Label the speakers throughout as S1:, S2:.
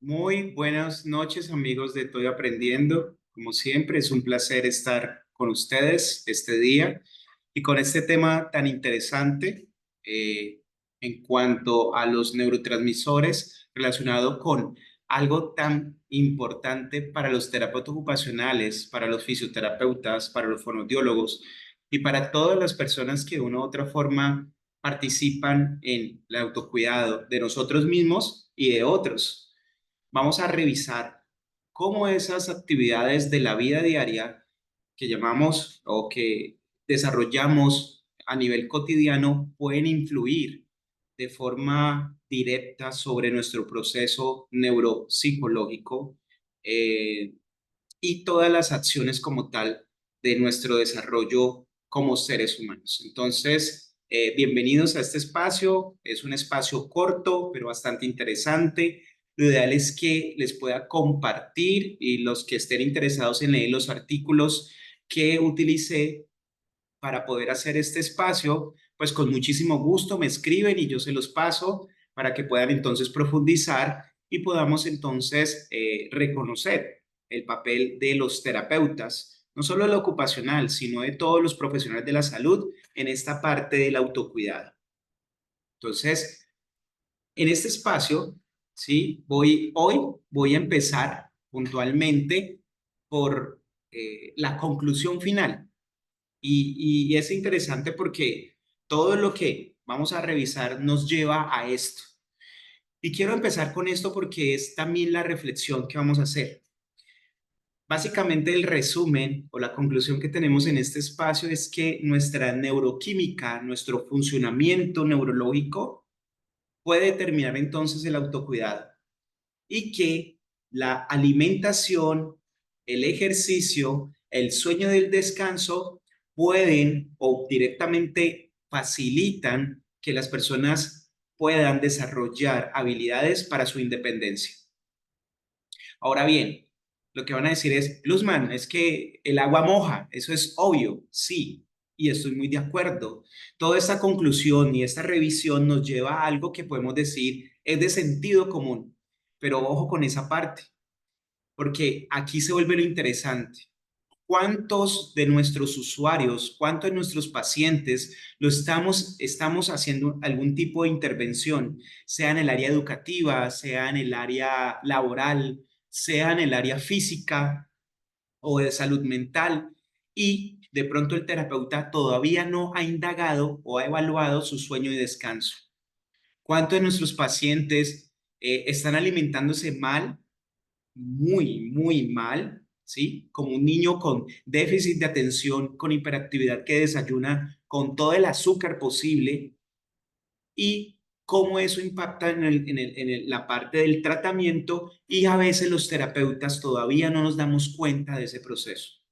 S1: Muy buenas noches, amigos de Estoy Aprendiendo. Como siempre, es un placer estar con ustedes este día y con este tema tan interesante eh, en cuanto a los neurotransmisores relacionado con algo tan importante para los terapeutas ocupacionales, para los fisioterapeutas, para los fonoaudiólogos y para todas las personas que de una u otra forma participan en el autocuidado de nosotros mismos y de otros. Vamos a revisar cómo esas actividades de la vida diaria que llamamos o que desarrollamos a nivel cotidiano pueden influir de forma directa sobre nuestro proceso neuropsicológico eh, y todas las acciones como tal de nuestro desarrollo como seres humanos. Entonces, bienvenidos a este espacio. Es un espacio corto, pero bastante interesante. Lo ideal es que les pueda compartir y los que estén interesados en leer los artículos que utilicé para poder hacer este espacio, pues con muchísimo gusto me escriben y yo se los paso para que puedan entonces profundizar y podamos entonces reconocer el papel de los terapeutas, no solo el ocupacional, sino de todos los profesionales de la salud en esta parte del autocuidado. Entonces, en este espacio, ¿sí? Hoy voy a empezar puntualmente por la conclusión final. Y es interesante porque todo lo que vamos a revisar nos lleva a esto. Y quiero empezar con esto porque es también la reflexión que vamos a hacer. Básicamente el resumen o la conclusión que tenemos en este espacio es que nuestra neuroquímica, nuestro funcionamiento neurológico puede determinar entonces el autocuidado y que la alimentación, el ejercicio, el sueño del descanso pueden o directamente facilitan que las personas puedan desarrollar habilidades para su independencia. Ahora bien, lo que van a decir es, Luzman, es que el agua moja, eso es obvio, sí, y estoy muy de acuerdo. Toda esta conclusión y esta revisión nos lleva a algo que podemos decir es de sentido común, pero ojo con esa parte, porque aquí se vuelve lo interesante. ¿Cuántos de nuestros usuarios, cuántos de nuestros pacientes estamos haciendo algún tipo de intervención, sea en el área educativa, sea en el área laboral, sea en el área física o de salud mental? Y de pronto el terapeuta todavía no ha indagado o ha evaluado su sueño y descanso. ¿Cuántos de nuestros pacientes están alimentándose mal, muy mal, ¿sí? Como un niño con déficit de atención, con hiperactividad que desayuna con todo el azúcar posible y cómo eso impacta la parte del tratamiento y a veces los terapeutas todavía no nos damos cuenta de ese proceso.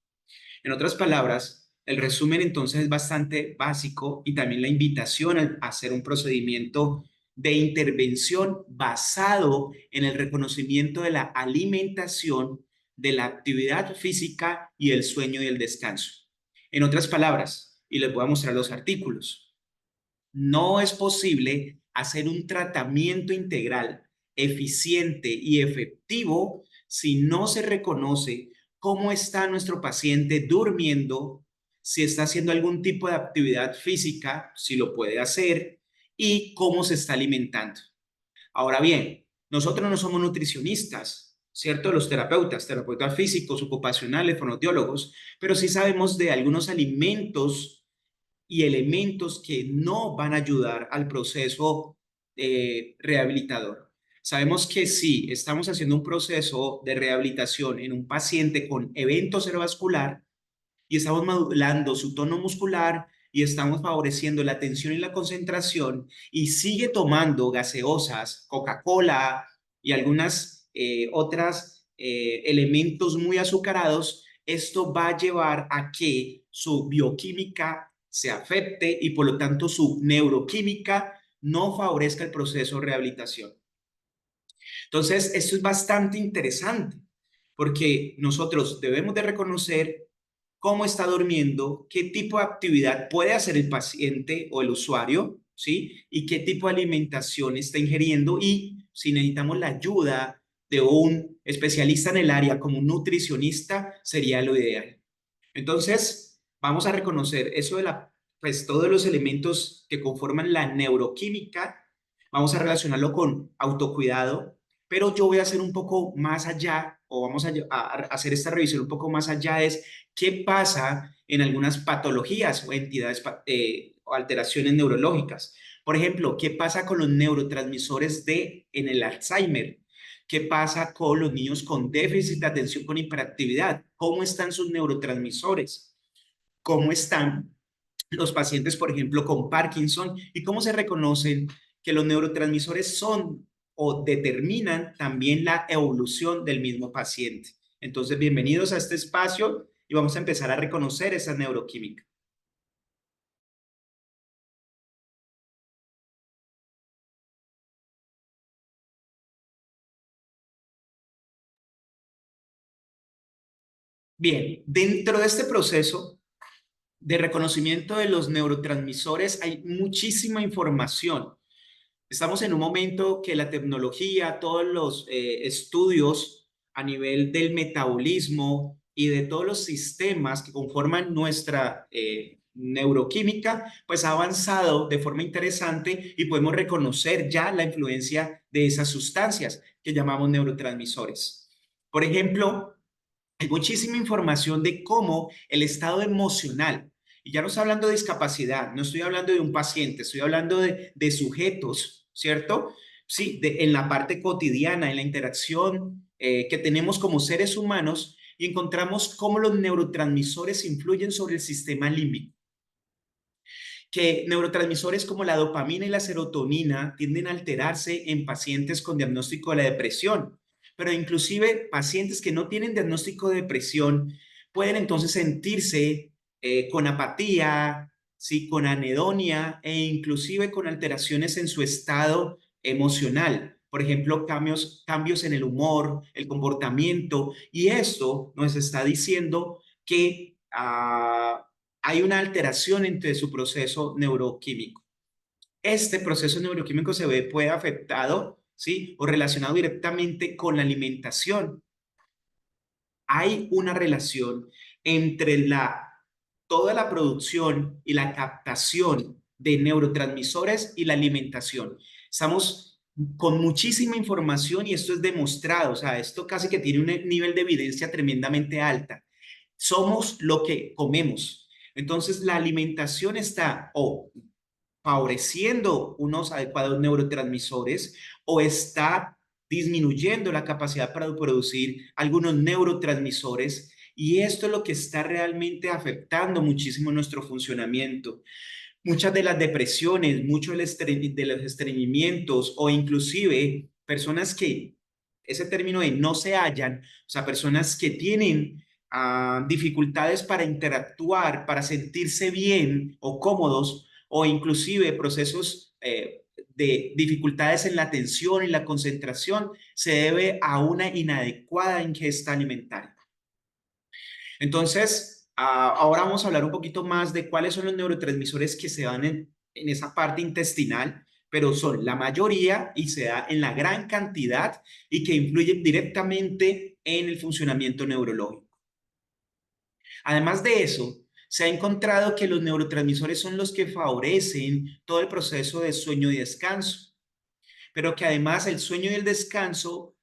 S1: En otras palabras, el resumen entonces es bastante básico y también la invitación a hacer un procedimiento de intervención basado en el reconocimiento de la alimentación, de la actividad física y el sueño y el descanso. En otras palabras, y les voy a mostrar los artículos, no es posible hacer un tratamiento integral, eficiente y efectivo si no se reconoce cómo está nuestro paciente durmiendo, si está haciendo algún tipo de actividad física, si lo puede hacer, y cómo se está alimentando. Ahora bien, nosotros no somos nutricionistas, ¿cierto? Los terapeutas, terapeutas físicos, ocupacionales, fonoaudiólogos, pero sí sabemos de algunos alimentos y elementos que no van a ayudar al proceso rehabilitador. Sabemos que si estamos haciendo un proceso de rehabilitación en un paciente con evento cerebrovascular y estamos modulando su tono muscular y estamos favoreciendo la atención y la concentración y sigue tomando gaseosas, Coca-Cola y algunas otras elementos muy azucarados, esto va a llevar a que su bioquímica se afecte y por lo tanto su neuroquímica no favorezca el proceso de rehabilitación. Entonces, esto es bastante interesante porque nosotros debemos de reconocer cómo está durmiendo, qué tipo de actividad puede hacer el paciente o el usuario, ¿sí? Y qué tipo de alimentación está ingiriendo y si necesitamos la ayuda de un especialista en el área como un nutricionista sería lo ideal. Entonces, vamos a reconocer eso de pues todos los elementos que conforman la neuroquímica, vamos a relacionarlo con autocuidado, pero yo voy a hacer un poco más allá, o vamos a hacer esta revisión un poco más allá, es qué pasa en algunas patologías o entidades o alteraciones neurológicas. Por ejemplo, ¿qué pasa con los neurotransmisores en el Alzheimer? ¿Qué pasa con los niños con déficit de atención con hiperactividad? ¿Cómo están sus neurotransmisores? ¿Cómo están los pacientes, por ejemplo, con Parkinson? ¿Y cómo se reconocen que los neurotransmisores son o determinan también la evolución del mismo paciente? Entonces, bienvenidos a este espacio y vamos a empezar a reconocer esa neuroquímica. Bien, dentro de este proceso de reconocimiento de los neurotransmisores hay muchísima información. Estamos en un momento que la tecnología, todos los estudios a nivel del metabolismo y de todos los sistemas que conforman nuestra neuroquímica, pues ha avanzado de forma interesante y podemos reconocer ya la influencia de esas sustancias que llamamos neurotransmisores. Por ejemplo, hay muchísima información de cómo el estado emocional, y ya no estoy hablando de discapacidad, no estoy hablando de un paciente, estoy hablando de sujetos, ¿cierto? Sí, en la parte cotidiana, en la interacción que tenemos como seres humanos, y encontramos cómo los neurotransmisores influyen sobre el sistema límbico, que neurotransmisores como la dopamina y la serotonina tienden a alterarse en pacientes con diagnóstico de la depresión, pero inclusive pacientes que no tienen diagnóstico de depresión pueden entonces sentirse con apatía, ¿sí? Con anedonia e inclusive con alteraciones en su estado emocional. Por ejemplo, cambios en el humor, el comportamiento, y esto nos está diciendo que hay una alteración entre su proceso neuroquímico. Este proceso neuroquímico puede afectado, ¿sí? O relacionado directamente con la alimentación. Hay una relación entre toda la producción y la captación de neurotransmisores y la alimentación. Estamos con muchísima información y esto es demostrado, o sea, esto casi que tiene un nivel de evidencia tremendamente alta. Somos lo que comemos. Entonces, la alimentación está o favoreciendo unos adecuados neurotransmisores o está disminuyendo la capacidad para producir algunos neurotransmisores y esto es lo que está realmente afectando muchísimo nuestro funcionamiento. Muchas de las depresiones, muchos de los estreñimientos o inclusive personas que ese término de no se hallan, o sea, personas que tienen dificultades para interactuar, para sentirse bien o cómodos, o inclusive procesos de dificultades en la atención y la concentración, se debe a una inadecuada ingesta alimentaria. Entonces, ahora vamos a hablar un poquito más de cuáles son los neurotransmisores que se dan en esa parte intestinal, pero son la mayoría y se da en la gran cantidad y que influyen directamente en el funcionamiento neurológico. Además de eso, se ha encontrado que los neurotransmisores son los que favorecen todo el proceso de sueño y descanso, pero que además el sueño y el descanso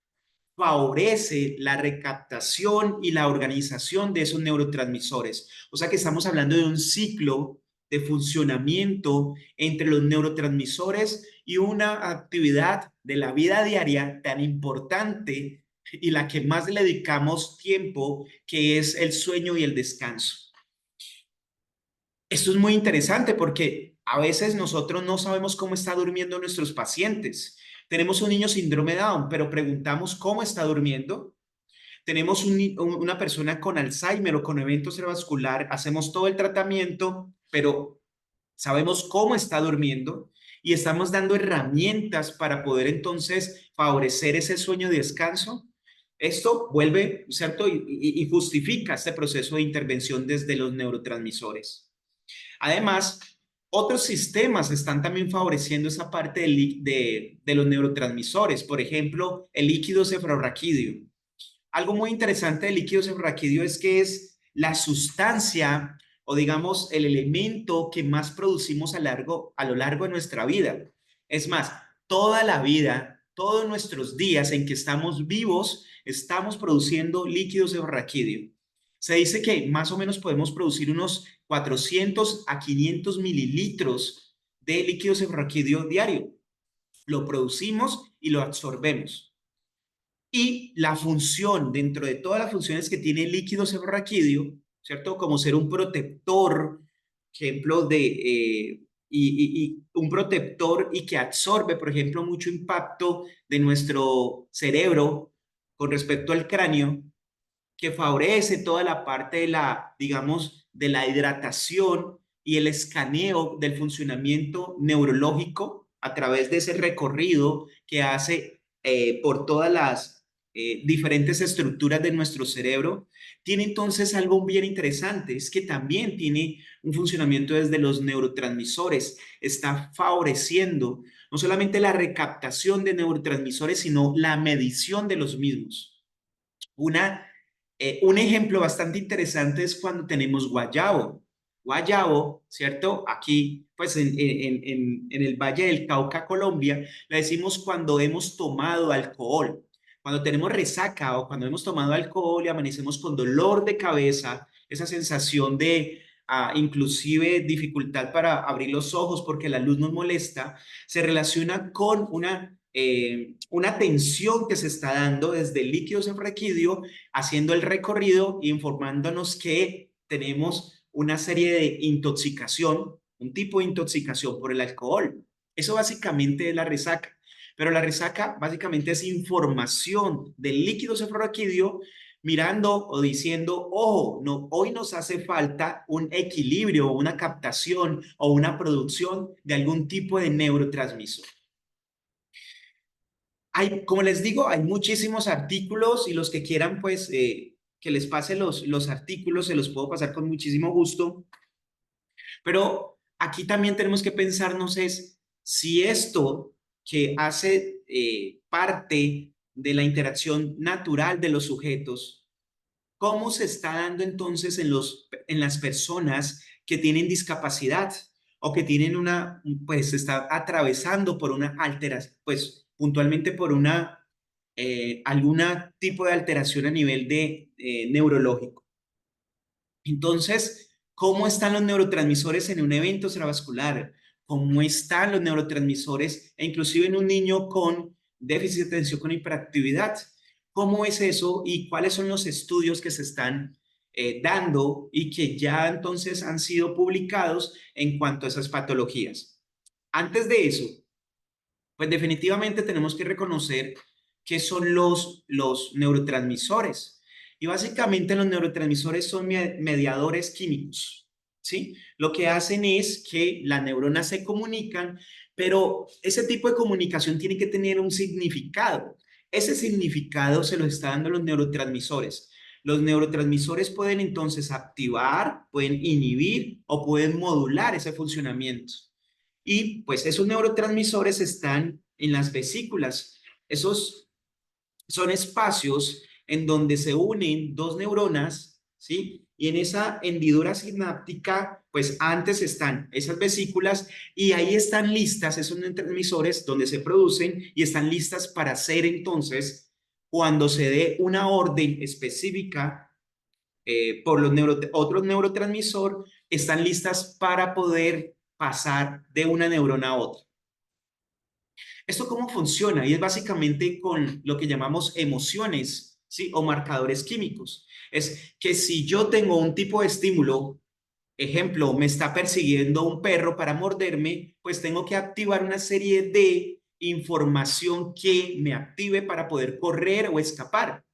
S1: favorece la recaptación y la organización de esos neurotransmisores. O sea que estamos hablando de un ciclo de funcionamiento entre los neurotransmisores y una actividad de la vida diaria tan importante y la que más le dedicamos tiempo, que es el sueño y el descanso. Esto es muy interesante porque a veces nosotros no sabemos cómo está durmiendo nuestros pacientes. Tenemos un niño síndrome Down, pero preguntamos cómo está durmiendo. Tenemos una persona con Alzheimer o con evento cerebrovascular, hacemos todo el tratamiento, pero sabemos cómo está durmiendo y estamos dando herramientas para poder entonces favorecer ese sueño de descanso. Esto vuelve, ¿cierto? Y justifica este proceso de intervención desde los neurotransmisores. Además, Otros sistemas están también favoreciendo esa parte de los neurotransmisores, por ejemplo, el líquido cefalorraquídeo. Algo muy interesante del líquido cefalorraquídeo es que es la sustancia o digamos el elemento que más producimos a lo largo de nuestra vida. Es más, toda la vida, todos nuestros días en que estamos vivos, estamos produciendo líquido cefalorraquídeo. Se dice que más o menos podemos producir unos 400 a 500 mililitros de líquido cefalorraquídeo diario. Lo producimos y lo absorbemos. Y la función, dentro de todas las funciones que tiene el líquido seborraquídeo, ¿cierto? Como ser un protector, ejemplo y un protector y que absorbe, por ejemplo, mucho impacto de nuestro cerebro con respecto al cráneo, que favorece toda la parte de la, digamos, de la hidratación y el escaneo del funcionamiento neurológico a través de ese recorrido que hace por todas las diferentes estructuras de nuestro cerebro, tiene entonces algo bien interesante, es que también tiene un funcionamiento desde los neurotransmisores, está favoreciendo no solamente la recaptación de neurotransmisores, sino la medición de los mismos. Un ejemplo bastante interesante es cuando tenemos guayabo. Guayabo, ¿cierto? Aquí, pues en el Valle del Cauca, Colombia, le decimos cuando hemos tomado alcohol. Cuando tenemos resaca o cuando hemos tomado alcohol y amanecemos con dolor de cabeza, esa sensación de inclusive dificultad para abrir los ojos porque la luz nos molesta, se relaciona con una tensión que se está dando desde el líquido cefalorraquídeo haciendo el recorrido, informándonos que tenemos una serie de intoxicación, un tipo de intoxicación por el alcohol. Eso básicamente es la resaca. Pero la resaca básicamente es información del líquido cefalorraquídeo mirando o diciendo, ojo, no, hoy nos hace falta un equilibrio, una captación o una producción de algún tipo de neurotransmisor. Como les digo, hay muchísimos artículos y los que quieran, pues, que les pase los artículos, se los puedo pasar con muchísimo gusto. Pero aquí también tenemos que pensarnos es si esto que hace parte de la interacción natural de los sujetos, ¿cómo se está dando entonces en las personas que tienen discapacidad o que tienen pues está atravesando por una alteración, pues puntualmente por alguna tipo de alteración a nivel de neurológico? Entonces, ¿cómo están los neurotransmisores en un evento cerebrovascular? ¿Cómo están los neurotransmisores, e inclusive en un niño con déficit de atención con hiperactividad? ¿Cómo es eso y cuáles son los estudios que se están dando y que ya entonces han sido publicados en cuanto a esas patologías? Antes de eso, pues definitivamente tenemos que reconocer qué son los neurotransmisores. Y básicamente los neurotransmisores son mediadores químicos, ¿sí? Lo que hacen es que las neuronas se comunican, pero ese tipo de comunicación tiene que tener un significado. Ese significado se lo está dando los neurotransmisores. Los neurotransmisores pueden entonces activar, pueden inhibir o pueden modular ese funcionamiento. Y pues esos neurotransmisores están en las vesículas. Esos son espacios en donde se unen dos neuronas, ¿sí? Y en esa hendidura sináptica, pues antes están esas vesículas y ahí están listas esos neurotransmisores donde se producen y están listas para ser entonces, cuando se dé una orden específica por otros neurotransmisor, están listas para poder pasar de una neurona a otra. ¿Esto cómo funciona? Y es básicamente con lo que llamamos emociones, ¿sí? O marcadores químicos. Es que si yo tengo un tipo de estímulo, ejemplo, me está persiguiendo un perro para morderme, pues tengo que activar una serie de información que me active para poder correr o escapar.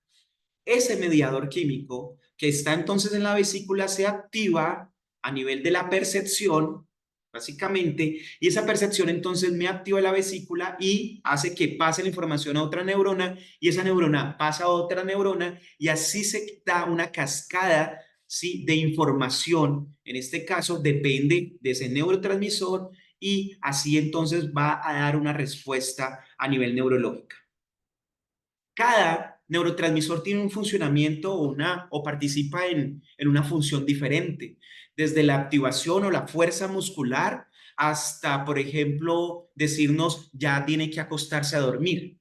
S1: Ese mediador químico que está entonces en la vesícula se activa a nivel de la percepción, básicamente, y esa percepción entonces me activa la vesícula y hace que pase la información a otra neurona y esa neurona pasa a otra neurona y así se da una cascada ¿sí? De información, en este caso depende de ese neurotransmisor y así entonces va a dar una respuesta a nivel neurológico. Cada neurotransmisor tiene un funcionamiento o participa en una función diferente, desde la activación o la fuerza muscular hasta, por ejemplo, decirnos ya tiene que acostarse a dormir.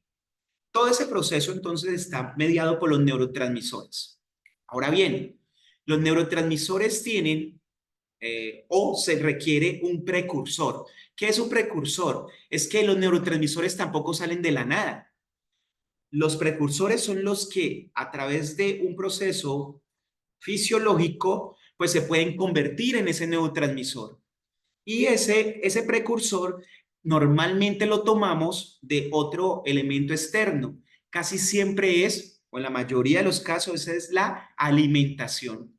S1: Todo ese proceso entonces está mediado por los neurotransmisores. Ahora bien, los neurotransmisores tienen o se requiere un precursor. ¿Qué es un precursor? Es que los neurotransmisores tampoco salen de la nada. Los precursores son los que a través de un proceso fisiológico, pues se pueden convertir en ese neurotransmisor. Y ese precursor normalmente lo tomamos de otro elemento externo. Casi siempre es, o en la mayoría de los casos, es la alimentación.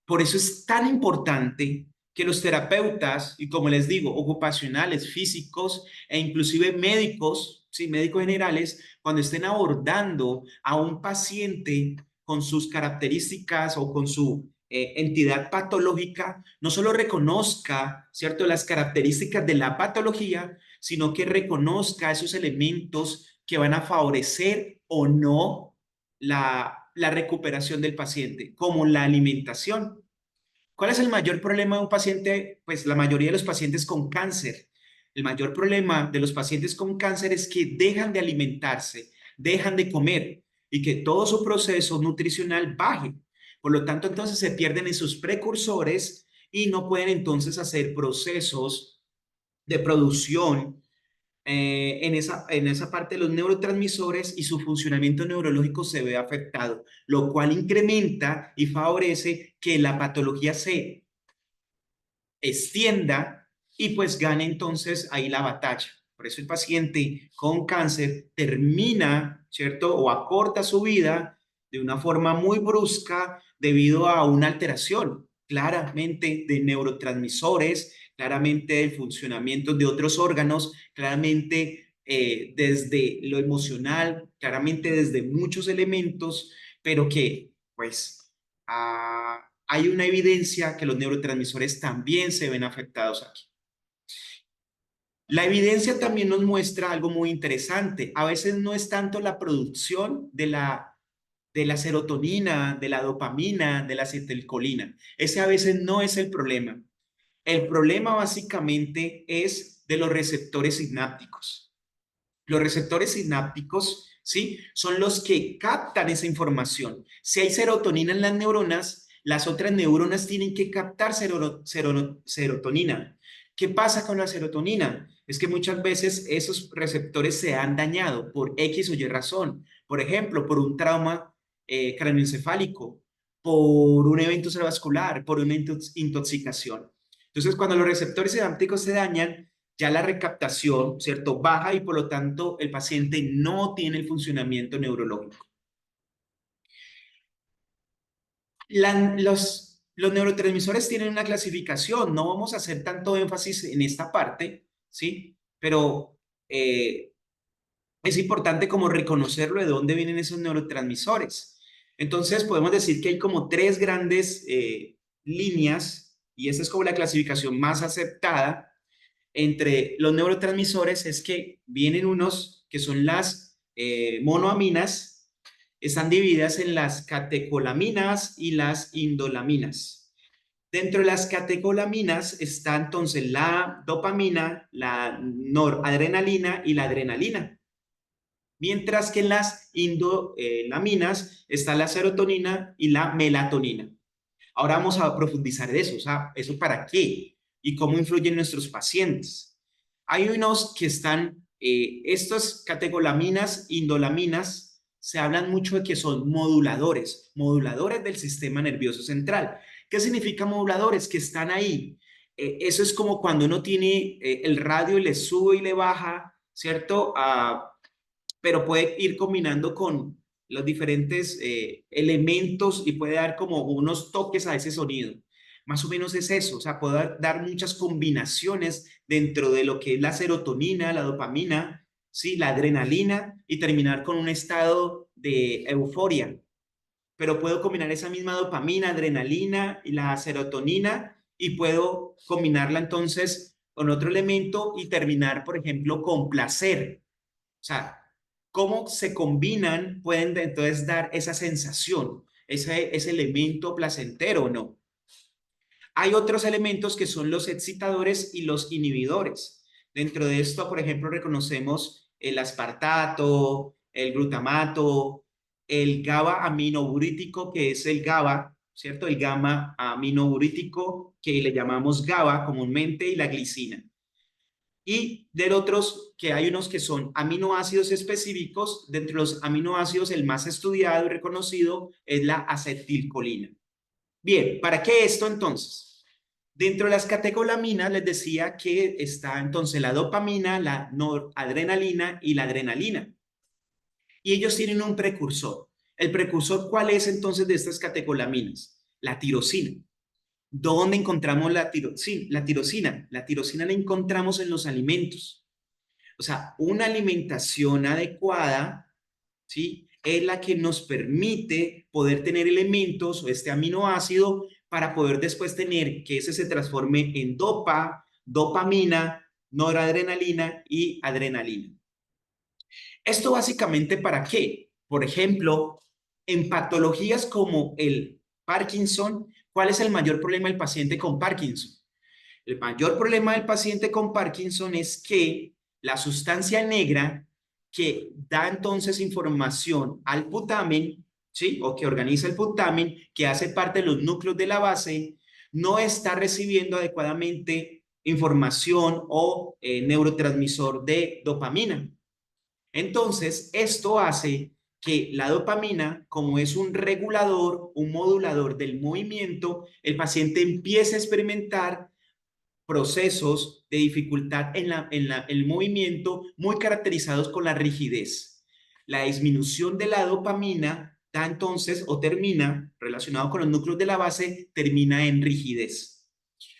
S1: Por eso es tan importante que los terapeutas, y como les digo, ocupacionales, físicos e inclusive médicos, sí, médicos generales, cuando estén abordando a un paciente con sus características o con su entidad patológica, no solo reconozca, ¿cierto?, las características de la patología, sino que reconozca esos elementos que van a favorecer o no la recuperación del paciente, como la alimentación. ¿Cuál es el mayor problema de un paciente? Pues la mayoría de los pacientes con cáncer. El mayor problema de los pacientes con cáncer es que dejan de alimentarse, dejan de comer y que todo su proceso nutricional baje. Por lo tanto, entonces se pierden esos precursores y no pueden entonces hacer procesos de producción en esa parte de los neurotransmisores y su funcionamiento neurológico se ve afectado, lo cual incrementa y favorece que la patología se extienda y pues gane entonces ahí la batalla. Por eso el paciente con cáncer termina, ¿cierto? O acorta su vida de una forma muy brusca debido a una alteración claramente de neurotransmisores, claramente del funcionamiento de otros órganos, claramente desde lo emocional, claramente desde muchos elementos, pero que pues hay una evidencia que los neurotransmisores también se ven afectados aquí. La evidencia también nos muestra algo muy interesante. A veces no es tanto la producción de la serotonina, de la dopamina, de la acetilcolina. Ese a veces no es el problema. El problema básicamente es de los receptores sinápticos. Los receptores sinápticos, ¿sí? Son los que captan esa información. Si hay serotonina en las neuronas, las otras neuronas tienen que captar serotonina. ¿Qué pasa con la serotonina? Es que muchas veces esos receptores se han dañado por X o Y razón. Por ejemplo, por un trauma craneoencefálico, por un evento cerebrovascular, por una intoxicación. Entonces, cuando los receptores sinápticos se dañan, ya la recaptación, ¿cierto? Baja y por lo tanto el paciente no tiene el funcionamiento neurológico. Los neurotransmisores tienen una clasificación, no vamos a hacer tanto énfasis en esta parte, ¿sí? Pero es importante como reconocerlo de dónde vienen esos neurotransmisores. Entonces podemos decir que hay como tres grandes líneas y esta es como la clasificación más aceptada entre los neurotransmisores es que vienen unos que son las monoaminas, están divididas en las catecolaminas y las indolaminas. Dentro de las catecolaminas está entonces la dopamina, la noradrenalina y la adrenalina. Mientras que en las indolaminas está la serotonina y la melatonina. Ahora vamos a profundizar de eso, o sea, ¿eso para qué? ¿Y cómo influyen en nuestros pacientes? Hay unos que están, estas catecolaminas, indolaminas, se hablan mucho de que son moduladores, moduladores del sistema nervioso central. ¿Qué significa moduladores? Que están ahí. Eso es como cuando uno tiene el radio y le sube y le baja, ¿cierto? Pero puede ir combinando con los diferentes elementos y puede dar como unos toques a ese sonido. Más o menos es eso, o sea, puede dar muchas combinaciones dentro de lo que es la serotonina, la dopamina, ¿sí? La adrenalina y terminar con un estado de euforia. pero puedo combinar esa misma dopamina, adrenalina y la serotonina y puedo combinarla entonces con otro elemento y terminar, por ejemplo, con placer. O sea, cómo se combinan pueden entonces dar esa sensación, ese elemento placentero o no. Hay otros elementos que son los excitadores y los inhibidores. Dentro de esto, por ejemplo, reconocemos el aspartato, el glutamato, el GABA aminoburítico, que es el GABA, ¿cierto? El gamma aminoburítico, que le llamamos GABA comúnmente, y la glicina. Y de otros, que hay unos que son aminoácidos específicos. Dentro de los aminoácidos, el más estudiado y reconocido es la acetilcolina. Bien, ¿para qué esto entonces? Dentro de las catecolaminas les decía que está entonces la dopamina, la noradrenalina y la adrenalina. Y ellos tienen un precursor. ¿El precursor cuál es entonces de estas catecolaminas? La tirosina. ¿Dónde encontramos la tirosina? La tirosina la encontramos en los alimentos. O sea, una alimentación adecuada, ¿sí? Es la que nos permite poder tener elementos o este aminoácido para poder después tener que ese se transforme en dopamina, noradrenalina y adrenalina. ¿Esto básicamente para qué? Por ejemplo, en patologías como el Parkinson, ¿cuál es el mayor problema del paciente con Parkinson? El mayor problema del paciente con Parkinson es que la sustancia negra que da entonces información al putamen, ¿sí? O que organiza el putamen, que hace parte de los núcleos de la base, no está recibiendo adecuadamente información o neurotransmisor de dopamina. Entonces, esto hace que la dopamina, como es un regulador, un modulador del movimiento, el paciente empiece a experimentar procesos de dificultad el movimiento muy caracterizados con la rigidez. La disminución de la dopamina da entonces o termina, relacionado con los núcleos de la base, termina en rigidez.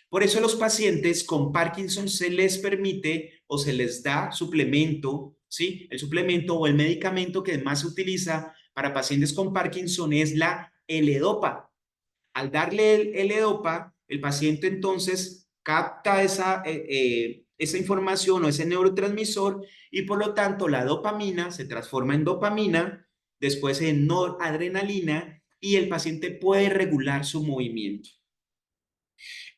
S1: Por eso a los pacientes con Parkinson se les permite o se les da suplemento, ¿sí? El suplemento o el medicamento que más se utiliza para pacientes con Parkinson es la L-Dopa. Al darle el L-Dopa, el paciente entonces capta esa información o ese neurotransmisor y por lo tanto la dopamina se transforma en dopamina, después en noradrenalina y el paciente puede regular su movimiento.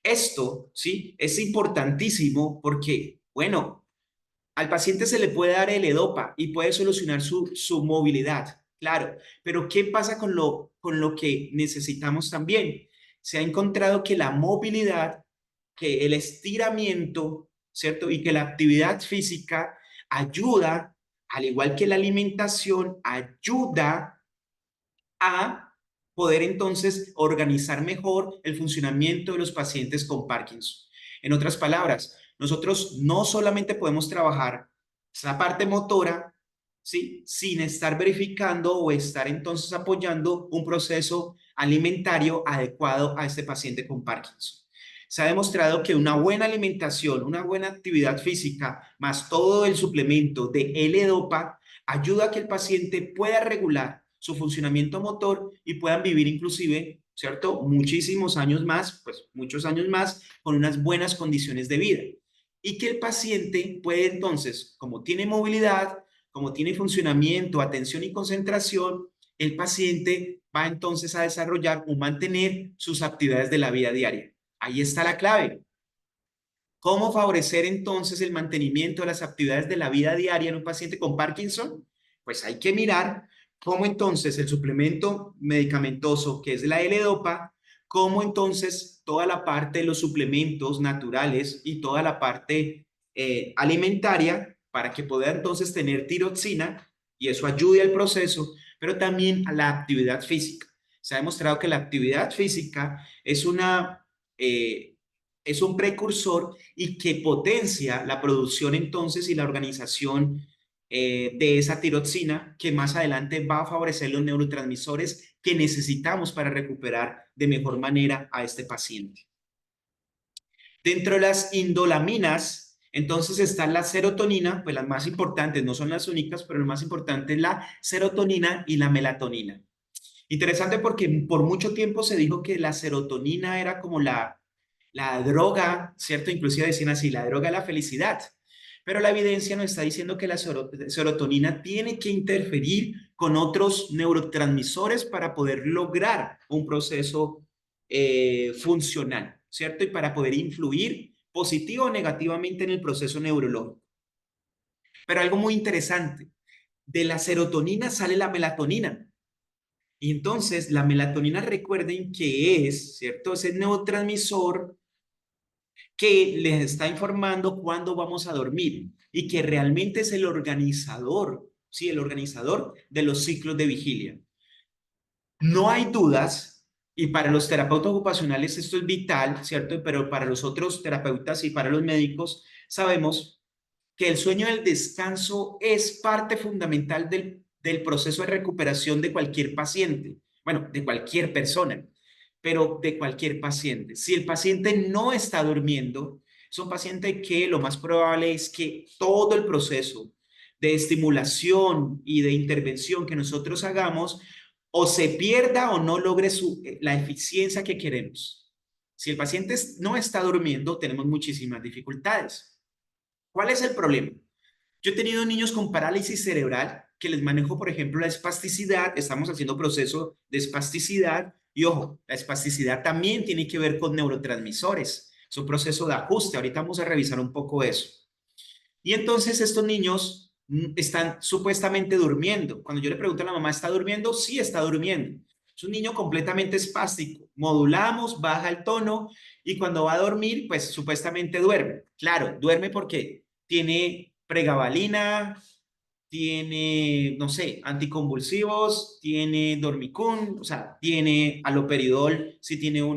S1: Esto, ¿sí? Es importantísimo porque, bueno, al paciente se le puede dar L-Dopa y puede solucionar su movilidad, claro, pero ¿qué pasa con lo que necesitamos también? Se ha encontrado que la movilidad, que el estiramiento, ¿cierto? Y que la actividad física ayuda, al igual que la alimentación, ayuda a poder entonces organizar mejor el funcionamiento de los pacientes con Parkinson. En otras palabras, nosotros no solamente podemos trabajar esa parte motora, ¿sí? Sin estar verificando o estar entonces apoyando un proceso alimentario adecuado a este paciente con Parkinson. Se ha demostrado que una buena alimentación, una buena actividad física, más todo el suplemento de L-Dopa, ayuda a que el paciente pueda regular su funcionamiento motor y puedan vivir inclusive, ¿cierto? Muchísimos años más, pues muchos años más, con unas buenas condiciones de vida. Y que el paciente puede entonces, como tiene movilidad, como tiene funcionamiento, atención y concentración, el paciente va entonces a desarrollar o mantener sus actividades de la vida diaria. Ahí está la clave. ¿Cómo favorecer entonces el mantenimiento de las actividades de la vida diaria en un paciente con Parkinson? Pues hay que mirar cómo entonces el suplemento medicamentoso, que es la L-Dopa, cómo entonces toda la parte de los suplementos naturales y toda la parte alimentaria para que pueda entonces tener tiroxina y eso ayude al proceso, pero también a la actividad física. Se ha demostrado que la actividad física eh, es un precursor y que potencia la producción entonces y la organización de esa tiroxina que más adelante va a favorecer los neurotransmisores que necesitamos para recuperar de mejor manera a este paciente. Dentro de las indolaminas, entonces está la serotonina, pues las más importantes, no son las únicas, pero lo más importante es la serotonina y la melatonina. Interesante porque por mucho tiempo se dijo que la serotonina era como la droga, ¿cierto? Inclusive decían así, la droga de la felicidad. Pero la evidencia nos está diciendo que la serotonina tiene que interferir con otros neurotransmisores para poder lograr un proceso funcional, ¿cierto? Y para poder influir positivo o negativamente en el proceso neurológico. Pero algo muy interesante, de la serotonina sale la melatonina. Y entonces la melatonina, recuerden que es, ¿cierto? Ese neurotransmisor que les está informando cuándo vamos a dormir y que realmente es el organizador, sí, el organizador de los ciclos de vigilia. No hay dudas, y para los terapeutas ocupacionales esto es vital, ¿cierto? Pero para los otros terapeutas y para los médicos sabemos que el sueño del descanso es parte fundamental del proceso de recuperación de cualquier paciente, bueno, de cualquier persona, pero de cualquier paciente. Si el paciente no está durmiendo, es un paciente que lo más probable es que todo el proceso de estimulación y de intervención que nosotros hagamos o se pierda o no logre la eficiencia que queremos. Si el paciente no está durmiendo, tenemos muchísimas dificultades. ¿Cuál es el problema? Yo he tenido niños con parálisis cerebral que les manejo, por ejemplo, la espasticidad. Estamos haciendo proceso de espasticidad y ojo, la espasticidad también tiene que ver con neurotransmisores. Es un proceso de ajuste. Ahorita vamos a revisar un poco eso. Y entonces estos niños están supuestamente durmiendo. Cuando yo le pregunto a la mamá, ¿está durmiendo? Sí, está durmiendo. Es un niño completamente espástico. Modulamos, baja el tono y cuando va a dormir, pues supuestamente duerme. Claro, duerme porque tiene pregabalina, tiene, no sé, anticonvulsivos, tiene dormicum, o sea, tiene aloperidol, si tiene un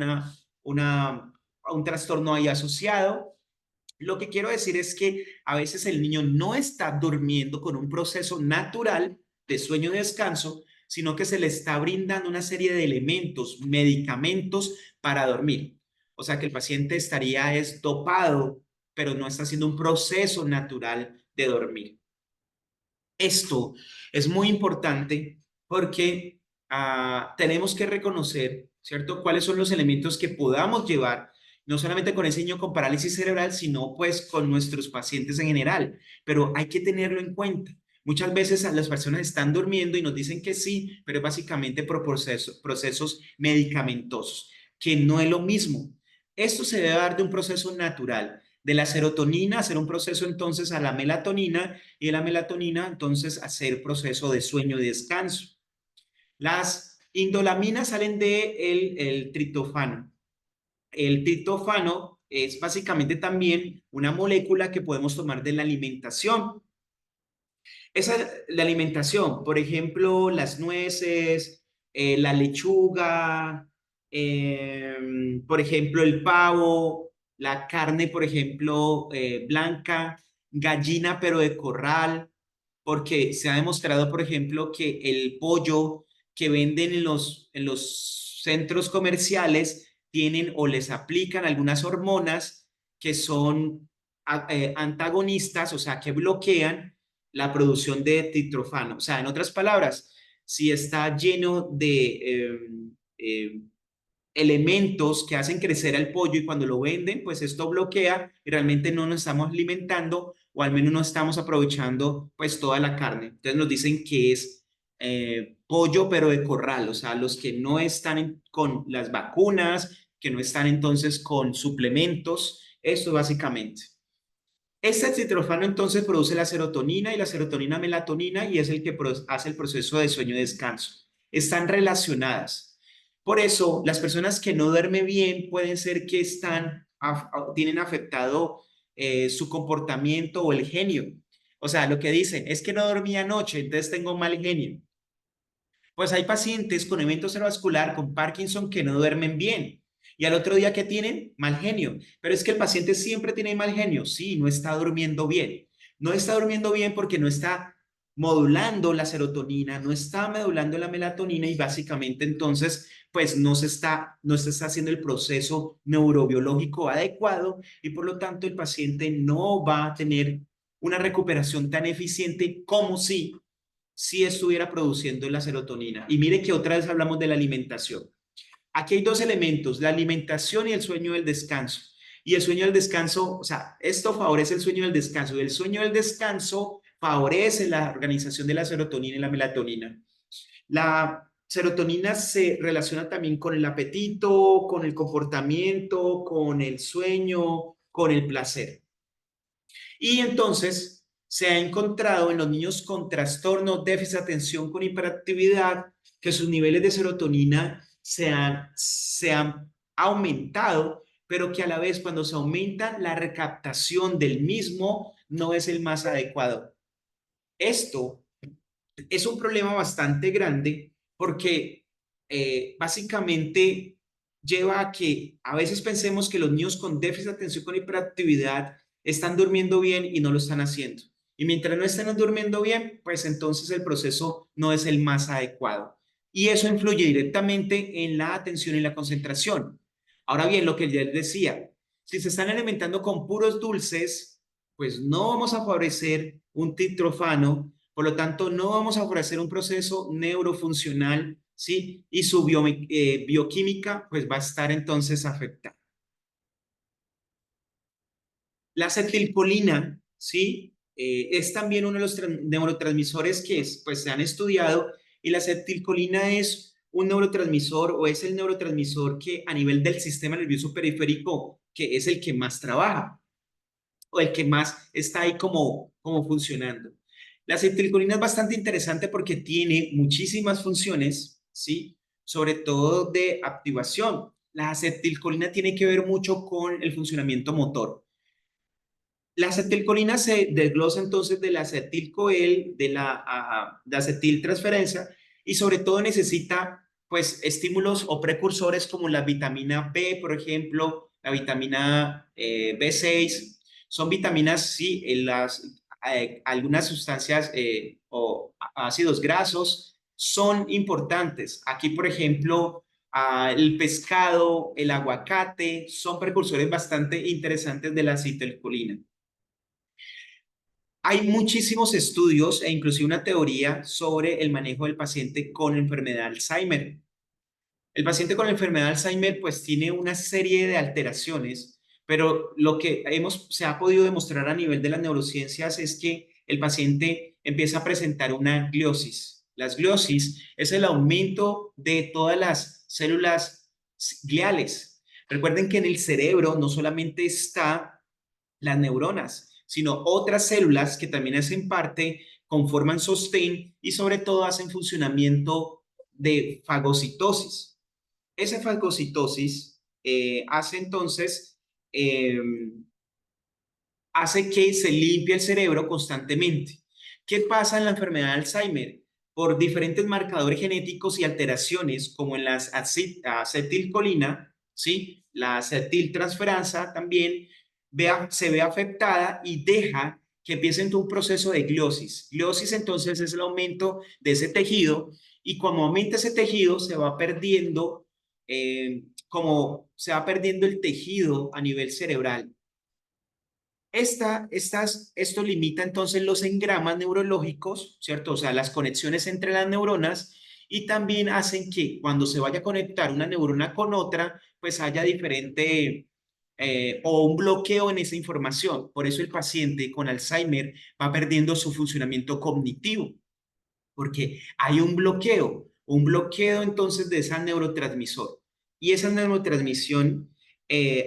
S1: trastorno ahí asociado. Lo que quiero decir es que a veces el niño no está durmiendo con un proceso natural de sueño y descanso, sino que se le está brindando una serie de elementos, medicamentos para dormir. O sea que el paciente estaría dopado, pero no está haciendo un proceso natural de dormir. Esto es muy importante porque tenemos que reconocer, ¿cierto?, cuáles son los elementos que podamos llevar, no solamente con ese niño con parálisis cerebral, sino pues con nuestros pacientes en general. Pero hay que tenerlo en cuenta. Muchas veces las personas están durmiendo y nos dicen que sí, pero es básicamente por procesos medicamentosos, que no es lo mismo. Esto se debe dar de un proceso natural, de la serotonina hacer un proceso entonces a la melatonina y de la melatonina entonces hacer proceso de sueño y descanso. Las indolaminas salen de el triptofano. El triptofano es básicamente también una molécula que podemos tomar de la alimentación. Esa es la alimentación, por ejemplo, las nueces, la lechuga, por ejemplo, el pavo, la carne, por ejemplo, blanca, gallina, pero de corral, porque se ha demostrado, por ejemplo, que el pollo que venden en los centros comerciales tienen o les aplican algunas hormonas que son antagonistas, o sea, que bloquean la producción de triptofano. O sea, en otras palabras, si está lleno de eh, elementos que hacen crecer al pollo y cuando lo venden, pues esto bloquea y realmente no nos estamos alimentando o al menos no estamos aprovechando pues toda la carne. Entonces nos dicen que es pollo pero de corral, o sea, los que no están con las vacunas, que no están entonces con suplementos, esto básicamente. Este citrofano entonces produce la serotonina y la serotonina melatonina y es el que hace el proceso de sueño y descanso. Están relacionadas. Por eso, las personas que no duermen bien pueden ser que tienen afectado su comportamiento o el genio. O sea, lo que dicen es que no dormí anoche, entonces tengo mal genio. Pues hay pacientes con evento cerebrovascular, con Parkinson, que no duermen bien. Y al otro día, ¿qué tienen? Mal genio. Pero es que el paciente siempre tiene mal genio. Sí, no está durmiendo bien. No está durmiendo bien porque no está modulando la serotonina, no está modulando la melatonina y básicamente entonces, pues no se está haciendo el proceso neurobiológico adecuado y por lo tanto el paciente no va a tener una recuperación tan eficiente como si si estuviera produciendo la serotonina. Y mire que otra vez hablamos de la alimentación. Aquí hay dos elementos, la alimentación y el sueño del descanso. Y el sueño del descanso, o sea, esto favorece el sueño del descanso y el sueño del descanso favorece la organización de la serotonina y la melatonina. La serotonina se relaciona también con el apetito, con el comportamiento, con el sueño, con el placer. Y entonces se ha encontrado en los niños con trastorno, déficit de atención con hiperactividad, que sus niveles de serotonina se han aumentado, pero que a la vez cuando se aumenta la recaptación del mismo no es el más adecuado. Esto es un problema bastante grande porque básicamente lleva a que a veces pensemos que los niños con déficit de atención con hiperactividad están durmiendo bien y no lo están haciendo. Y mientras no estén durmiendo bien, pues entonces el proceso no es el más adecuado. Y eso influye directamente en la atención y la concentración. Ahora bien, lo que ya les decía, si se están alimentando con puros dulces, pues no vamos a favorecer un triptófano, por lo tanto, no vamos a favorecer un proceso neurofuncional, ¿sí? Y su bioquímica, pues va a estar entonces afectada. La acetilcolina, ¿sí? Es también uno de los neurotransmisores que pues, se han estudiado y la acetilcolina es un neurotransmisor o es el neurotransmisor que a nivel del sistema nervioso periférico, que es el que más trabaja o el que más está ahí como funcionando. La acetilcolina es bastante interesante porque tiene muchísimas funciones, ¿sí? Sobre todo de activación. La acetilcolina tiene que ver mucho con el funcionamiento motor. La acetilcolina se desglosa entonces de la acetil-CoL, de acetiltransferencia y sobre todo necesita pues estímulos o precursores como la vitamina B, por ejemplo, la vitamina B6. Son vitaminas, sí, algunas sustancias o ácidos grasos son importantes. Aquí, por ejemplo, el pescado, el aguacate son precursores bastante interesantes de la acetilcolina. Hay muchísimos estudios e inclusive una teoría sobre el manejo del paciente con enfermedad de Alzheimer. El paciente con la enfermedad de Alzheimer pues tiene una serie de alteraciones, pero lo que se ha podido demostrar a nivel de las neurociencias es que el paciente empieza a presentar una gliosis. Las gliosis es el aumento de todas las células gliales. Recuerden que en el cerebro no solamente está las neuronas, sino otras células que también hacen parte, conforman sostén y sobre todo hacen funcionamiento de fagocitosis. Esa fagocitosis hace entonces, eh, hace que se limpie el cerebro constantemente. ¿Qué pasa en la enfermedad de Alzheimer? Por diferentes marcadores genéticos y alteraciones, como en la acetilcolina, ¿sí? La acetiltransferasa también se ve afectada y deja que empiece en un proceso de gliosis. Gliosis entonces es el aumento de ese tejido y cuando aumenta ese tejido se va perdiendo, como se va perdiendo el tejido a nivel cerebral. Esto limita entonces los engramas neurológicos, ¿cierto? O sea, las conexiones entre las neuronas y también hacen que cuando se vaya a conectar una neurona con otra, pues haya diferente o un bloqueo en esa información. Por eso el paciente con Alzheimer va perdiendo su funcionamiento cognitivo, porque hay un bloqueo entonces de esa neurotransmisor. Y esa neurotransmisión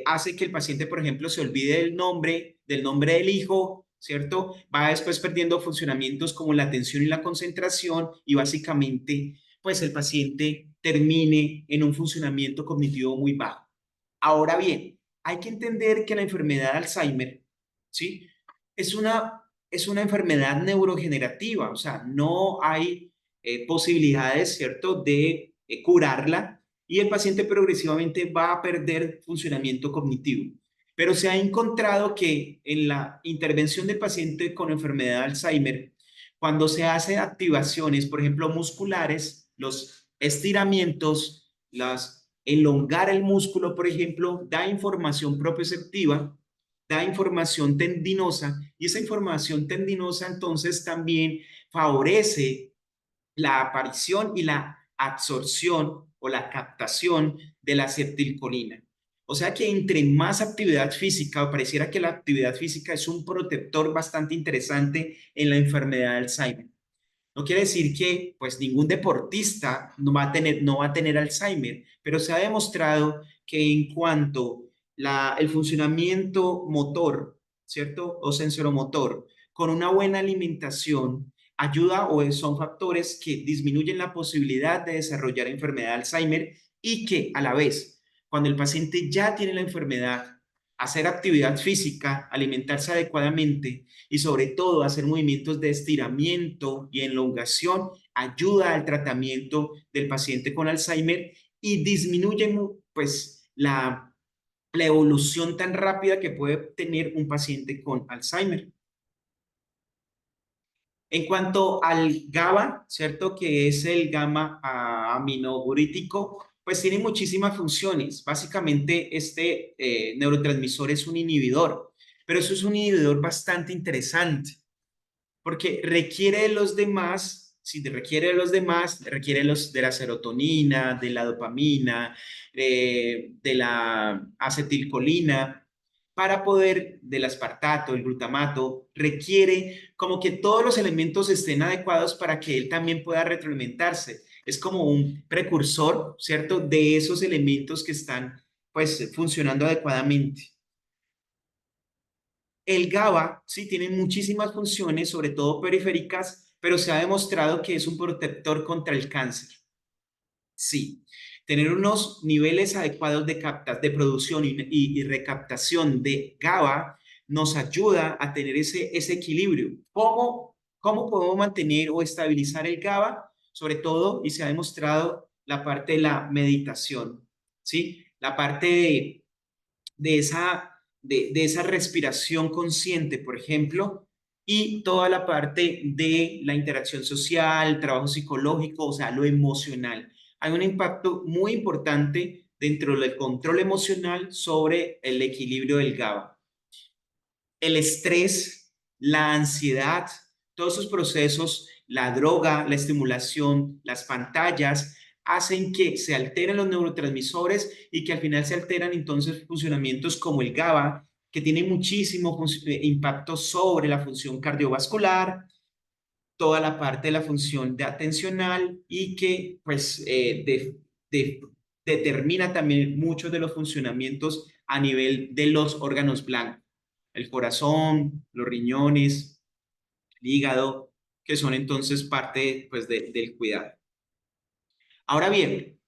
S1: hace que el paciente, por ejemplo, se olvide del nombre del hijo, ¿cierto? Va después perdiendo funcionamientos como la atención y la concentración y básicamente, pues el paciente termine en un funcionamiento cognitivo muy bajo. Ahora bien, hay que entender que la enfermedad de Alzheimer, ¿sí? Es una enfermedad neurogenerativa, o sea, no hay posibilidades, ¿cierto?, de curarla y el paciente progresivamente va a perder funcionamiento cognitivo. Pero se ha encontrado que en la intervención del paciente con enfermedad de Alzheimer, cuando se hace activaciones, por ejemplo, musculares, los estiramientos, las elongar el músculo, por ejemplo, da información propioceptiva, da información tendinosa y esa información tendinosa entonces también favorece la aparición y la absorción o la captación de la acetilcolina. O sea que entre más actividad física, o pareciera que la actividad física es un protector bastante interesante en la enfermedad de Alzheimer. No quiere decir que pues ningún deportista no va a tener Alzheimer, pero se ha demostrado que en cuanto el funcionamiento motor, ¿cierto? O sensoromotor, con una buena alimentación, ayuda o son factores que disminuyen la posibilidad de desarrollar enfermedad de Alzheimer y que a la vez, cuando el paciente ya tiene la enfermedad, hacer actividad física, alimentarse adecuadamente, y sobre todo hacer movimientos de estiramiento y elongación ayuda al tratamiento del paciente con Alzheimer y disminuye pues la evolución tan rápida que puede tener un paciente con Alzheimer. En cuanto al GABA, ¿cierto? Que es el gamma aminoburítico, pues tiene muchísimas funciones. Básicamente, este neurotransmisor es un inhibidor, pero eso es un inhibidor bastante interesante porque requiere de los demás, si requiere de los demás, requiere de la serotonina, de la dopamina, de la acetilcolina, para poder, del aspartato, el glutamato, requiere como que todos los elementos estén adecuados para que él también pueda retroalimentarse. Es como un precursor, ¿cierto? De esos elementos que están, pues, funcionando adecuadamente. El GABA, sí, tiene muchísimas funciones, sobre todo periféricas, pero se ha demostrado que es un protector contra el cáncer. Sí, tener unos niveles adecuados de producción y recaptación de GABA nos ayuda a tener ese equilibrio. ¿Cómo podemos mantener o estabilizar el GABA? Sobre todo, y se ha demostrado la parte de la meditación, ¿sí? La parte de de esa respiración consciente, por ejemplo, y toda la parte de la interacción social, trabajo psicológico, o sea, lo emocional. Hay un impacto muy importante dentro del control emocional sobre el equilibrio del GABA. El estrés, la ansiedad, todos esos procesos, la droga, la estimulación, las pantallas, hacen que se alteren los neurotransmisores y que al final se alteran entonces funcionamientos como el GABA, que tiene muchísimo impacto sobre la función cardiovascular, toda la parte de la función de atencional y que pues de- determina también muchos de los funcionamientos a nivel de los órganos blancos, el corazón, los riñones, el hígado, que son entonces parte pues del cuidado. Ahora bien,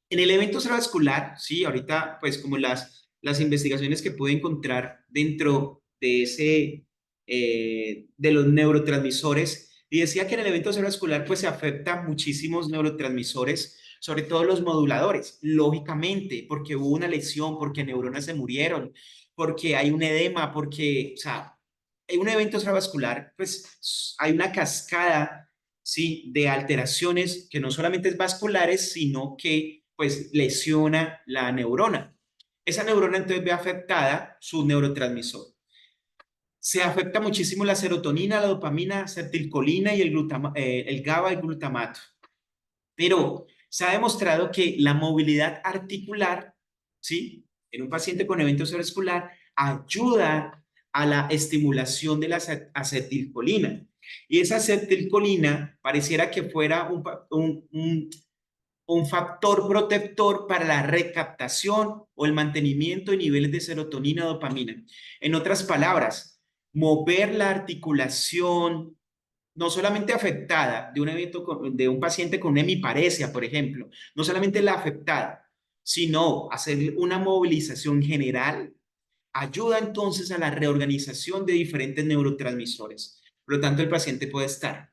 S1: en el evento cerebrovascular, sí, ahorita pues como las investigaciones que pude encontrar dentro de de los neurotransmisores, y decía que en el evento cerebrovascular pues se afecta muchísimos neurotransmisores, sobre todo los moduladores, lógicamente, porque hubo una lesión, porque neuronas se murieron, porque hay un edema, porque, o sea, hay un evento cerebrovascular, pues hay una cascada, sí, de alteraciones que no solamente es vasculares, sino que pues lesiona la neurona. Esa neurona entonces ve afectada su neurotransmisor. Se afecta muchísimo la serotonina, la dopamina, acetilcolina y el GABA y glutamato. Pero se ha demostrado que la movilidad articular, ¿sí? En un paciente con evento cerebrovascular, ayuda a la estimulación de la acetilcolina. Y esa acetilcolina pareciera que fuera un factor protector para la recaptación o el mantenimiento de niveles de serotonina o dopamina. En otras palabras, mover la articulación no solamente afectada de un de un paciente con hemiparesia, por ejemplo, no solamente la afectada, sino hacer una movilización general, ayuda entonces a la reorganización de diferentes neurotransmisores. Por lo tanto, el paciente puede estar.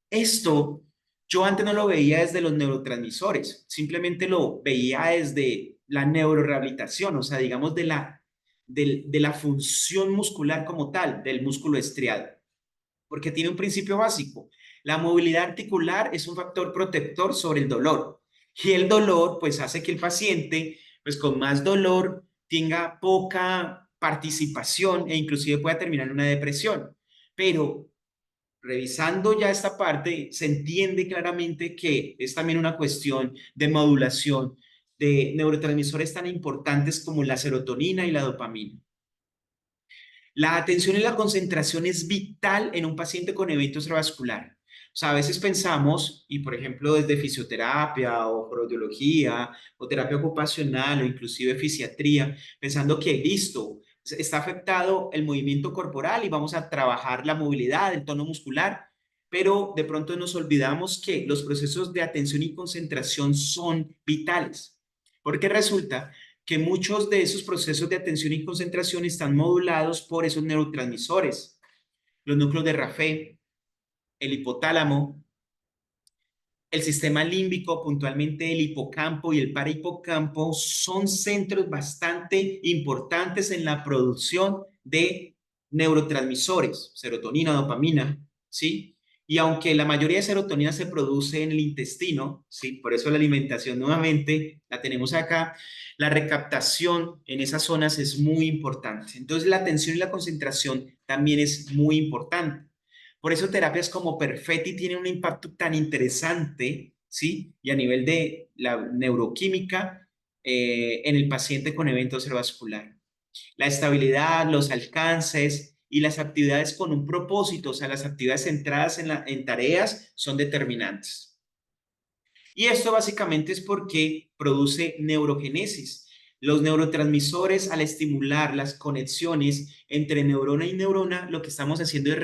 S1: Esto yo antes no lo veía desde los neurotransmisores, simplemente lo veía desde la neurorehabilitación, o sea, digamos de la función muscular como tal, del músculo estriado, porque tiene un principio básico. La movilidad articular es un factor protector sobre el dolor y el dolor pues hace que el paciente pues con más dolor tenga poca participación e inclusive pueda terminar en una depresión. Pero revisando ya esta parte, se entiende claramente que es también una cuestión de modulación de neurotransmisores tan importantes como la serotonina y la dopamina. La atención y la concentración es vital en un paciente con evento cerebrovascular. O sea, a veces pensamos, y por ejemplo desde fisioterapia o proaudiología o terapia ocupacional o inclusive fisiatría, pensando que listo, está afectado el movimiento corporal y vamos a trabajar la movilidad, el tono muscular, pero de pronto nos olvidamos que los procesos de atención y concentración son vitales, porque resulta que muchos de esos procesos de atención y concentración están modulados por esos neurotransmisores, los núcleos de Raffet, el hipotálamo, el sistema límbico, puntualmente el hipocampo y el parahipocampo, son centros bastante importantes en la producción de neurotransmisores, serotonina, dopamina, ¿sí? Y aunque la mayoría de serotonina se produce en el intestino, ¿sí? Por eso la alimentación nuevamente la tenemos acá, la recaptación en esas zonas es muy importante. Entonces la atención y la concentración también es muy importante. Por eso terapias como Perfetti tienen un impacto tan interesante, ¿sí? Y a nivel de la neuroquímica en el paciente con evento cerebrovascular. La estabilidad, los alcances y las actividades con un propósito, o sea, las actividades centradas en tareas son determinantes. Y esto básicamente es porque produce neurogénesis. Los neurotransmisores, al estimular las conexiones entre neurona y neurona, lo que estamos haciendo es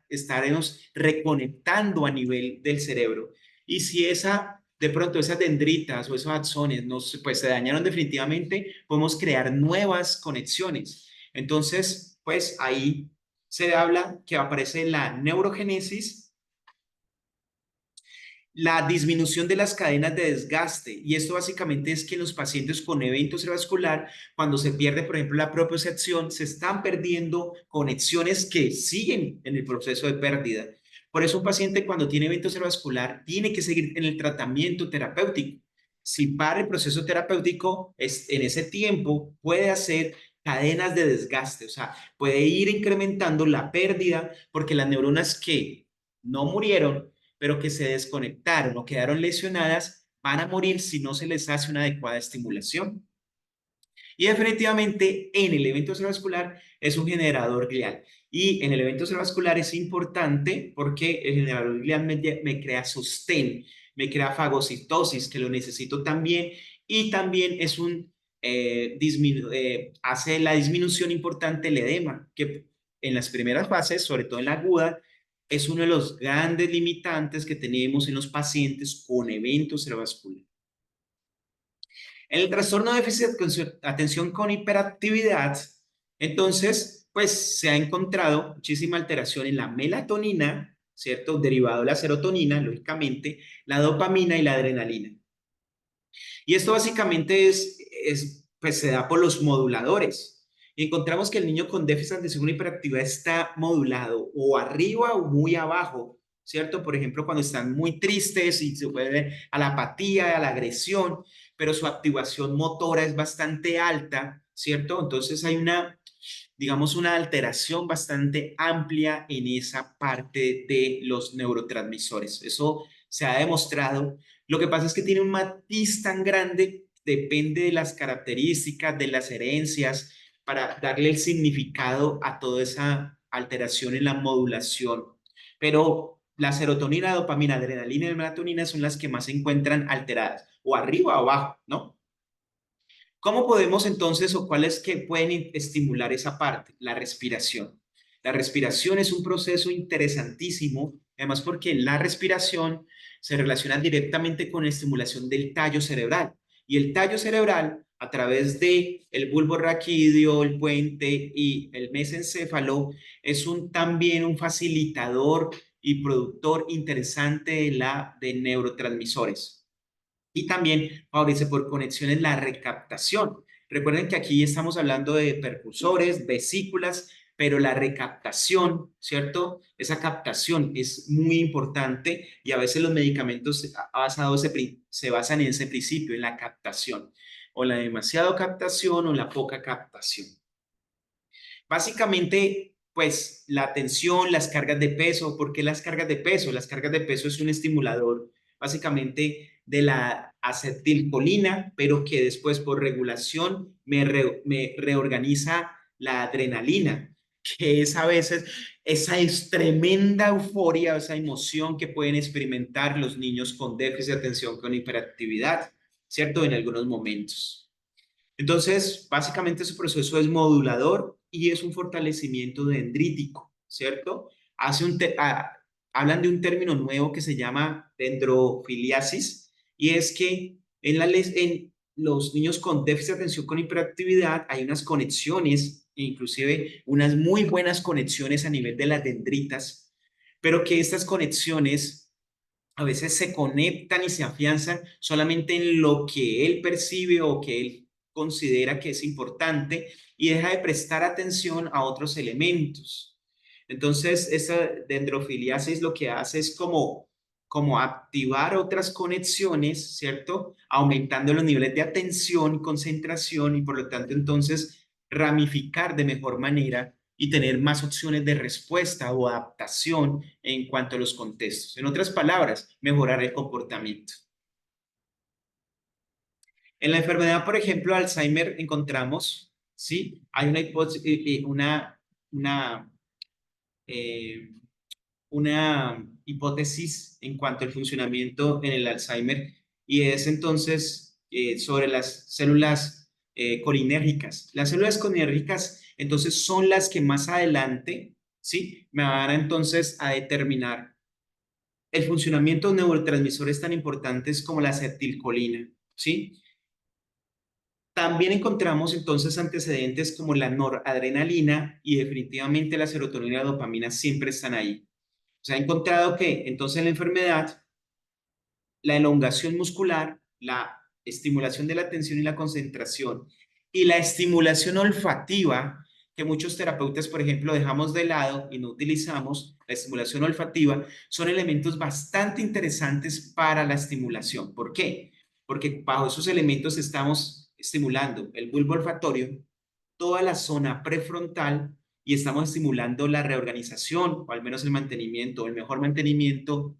S1: estaremos reconectando a nivel del cerebro. Y si de pronto esas dendritas o esos axones pues, se dañaron definitivamente, podemos crear nuevas conexiones. Entonces, pues ahí se habla que aparece la neurogénesis, la disminución de las cadenas de desgaste. Y esto básicamente es que en los pacientes con evento cerebrovascular, cuando se pierde, por ejemplo, la propiocepción, se están perdiendo conexiones que siguen en el proceso de pérdida. Por eso un paciente cuando tiene evento cerebrovascular tiene que seguir en el tratamiento terapéutico. Si para el proceso terapéutico, en ese tiempo puede hacer cadenas de desgaste, o sea, puede ir incrementando la pérdida porque las neuronas que no murieron pero que se desconectaron o quedaron lesionadas, van a morir si no se les hace una adecuada estimulación. Y definitivamente en el evento cerebrovascular es un generador glial. Y en el evento cerebrovascular es importante porque el generador glial me crea sostén, me crea fagocitosis, que lo necesito también, y también es hace la disminución importante del edema, que en las primeras fases, sobre todo en la aguda, es uno de los grandes limitantes que tenemos en los pacientes con evento cerebrovascular. En el trastorno de déficit de atención con hiperactividad, entonces, pues se ha encontrado muchísima alteración en la melatonina, ¿cierto? Derivado de la serotonina, lógicamente, la dopamina y la adrenalina. Y esto básicamente pues se da por los moduladores. Y encontramos que el niño con déficit de atención con hiperactividad está modulado o arriba o muy abajo, ¿cierto? Por ejemplo, cuando están muy tristes y se puede a la apatía, a la agresión, pero su activación motora es bastante alta, ¿cierto? Entonces hay digamos, una alteración bastante amplia en esa parte de los neurotransmisores. Eso se ha demostrado. Lo que pasa es que tiene un matiz tan grande, depende de las características, de las herencias, para darle el significado a toda esa alteración en la modulación. Pero la serotonina, dopamina, adrenalina y melatonina son las que más se encuentran alteradas, o arriba o abajo, ¿no? ¿Cómo podemos entonces o cuáles que pueden estimular esa parte? La respiración. La respiración es un proceso interesantísimo, además porque la respiración se relaciona directamente con la estimulación del tallo cerebral. Y el tallo cerebral, a través de el bulbo raquídeo, el puente y el mesencéfalo, es también un facilitador y productor interesante de neurotransmisores y también favorece por conexiones la recaptación. Recuerden que aquí estamos hablando de percursores, vesículas, pero la recaptación, ¿cierto? Esa captación es muy importante y a veces los medicamentos se basan en ese principio, en la captación, o la demasiada captación o la poca captación. Básicamente, pues la atención, las cargas de peso. ¿Por qué las cargas de peso? Las cargas de peso es un estimulador básicamente de la acetilcolina, pero que después por regulación me reorganiza la adrenalina, que es a veces esa es tremenda euforia, esa emoción que pueden experimentar los niños con déficit de atención, con hiperactividad, ¿cierto? En algunos momentos. Entonces, básicamente su proceso es modulador y es un fortalecimiento dendrítico, ¿cierto? Hablan de un término nuevo que se llama dendrofiliasis y es que en los niños con déficit de atención con hiperactividad hay unas conexiones, inclusive unas muy buenas conexiones a nivel de las dendritas, pero que estas conexiones a veces se conectan y se afianzan solamente en lo que él percibe o que él considera que es importante y deja de prestar atención a otros elementos. Entonces, esa dendrofiliasis lo que hace es como activar otras conexiones, ¿cierto? Aumentando los niveles de atención y concentración y por lo tanto entonces ramificar de mejor manera y tener más opciones de respuesta o adaptación en cuanto a los contextos. En otras palabras, mejorar el comportamiento. En la enfermedad, por ejemplo, Alzheimer, encontramos, ¿sí? Hay una, eh, una hipótesis en cuanto al funcionamiento en el Alzheimer y es entonces sobre las células colinérgicas. Las células colinérgicas entonces son las que más adelante, ¿sí? Me van a, entonces a determinar el funcionamiento de neurotransmisores tan importantes como la acetilcolina, ¿sí? También encontramos entonces antecedentes como la noradrenalina y definitivamente la serotonina y la dopamina siempre están ahí. Se ha encontrado que entonces en la enfermedad, la elongación muscular, la estimulación de la atención y la concentración y la estimulación olfativa, que muchos terapeutas, por ejemplo, dejamos de lado y no utilizamos, la estimulación olfativa, son elementos bastante interesantes para la estimulación. ¿Por qué? Porque bajo esos elementos estamos estimulando el bulbo olfatorio, toda la zona prefrontal y estamos estimulando la reorganización o al menos el mantenimiento, el mejor mantenimiento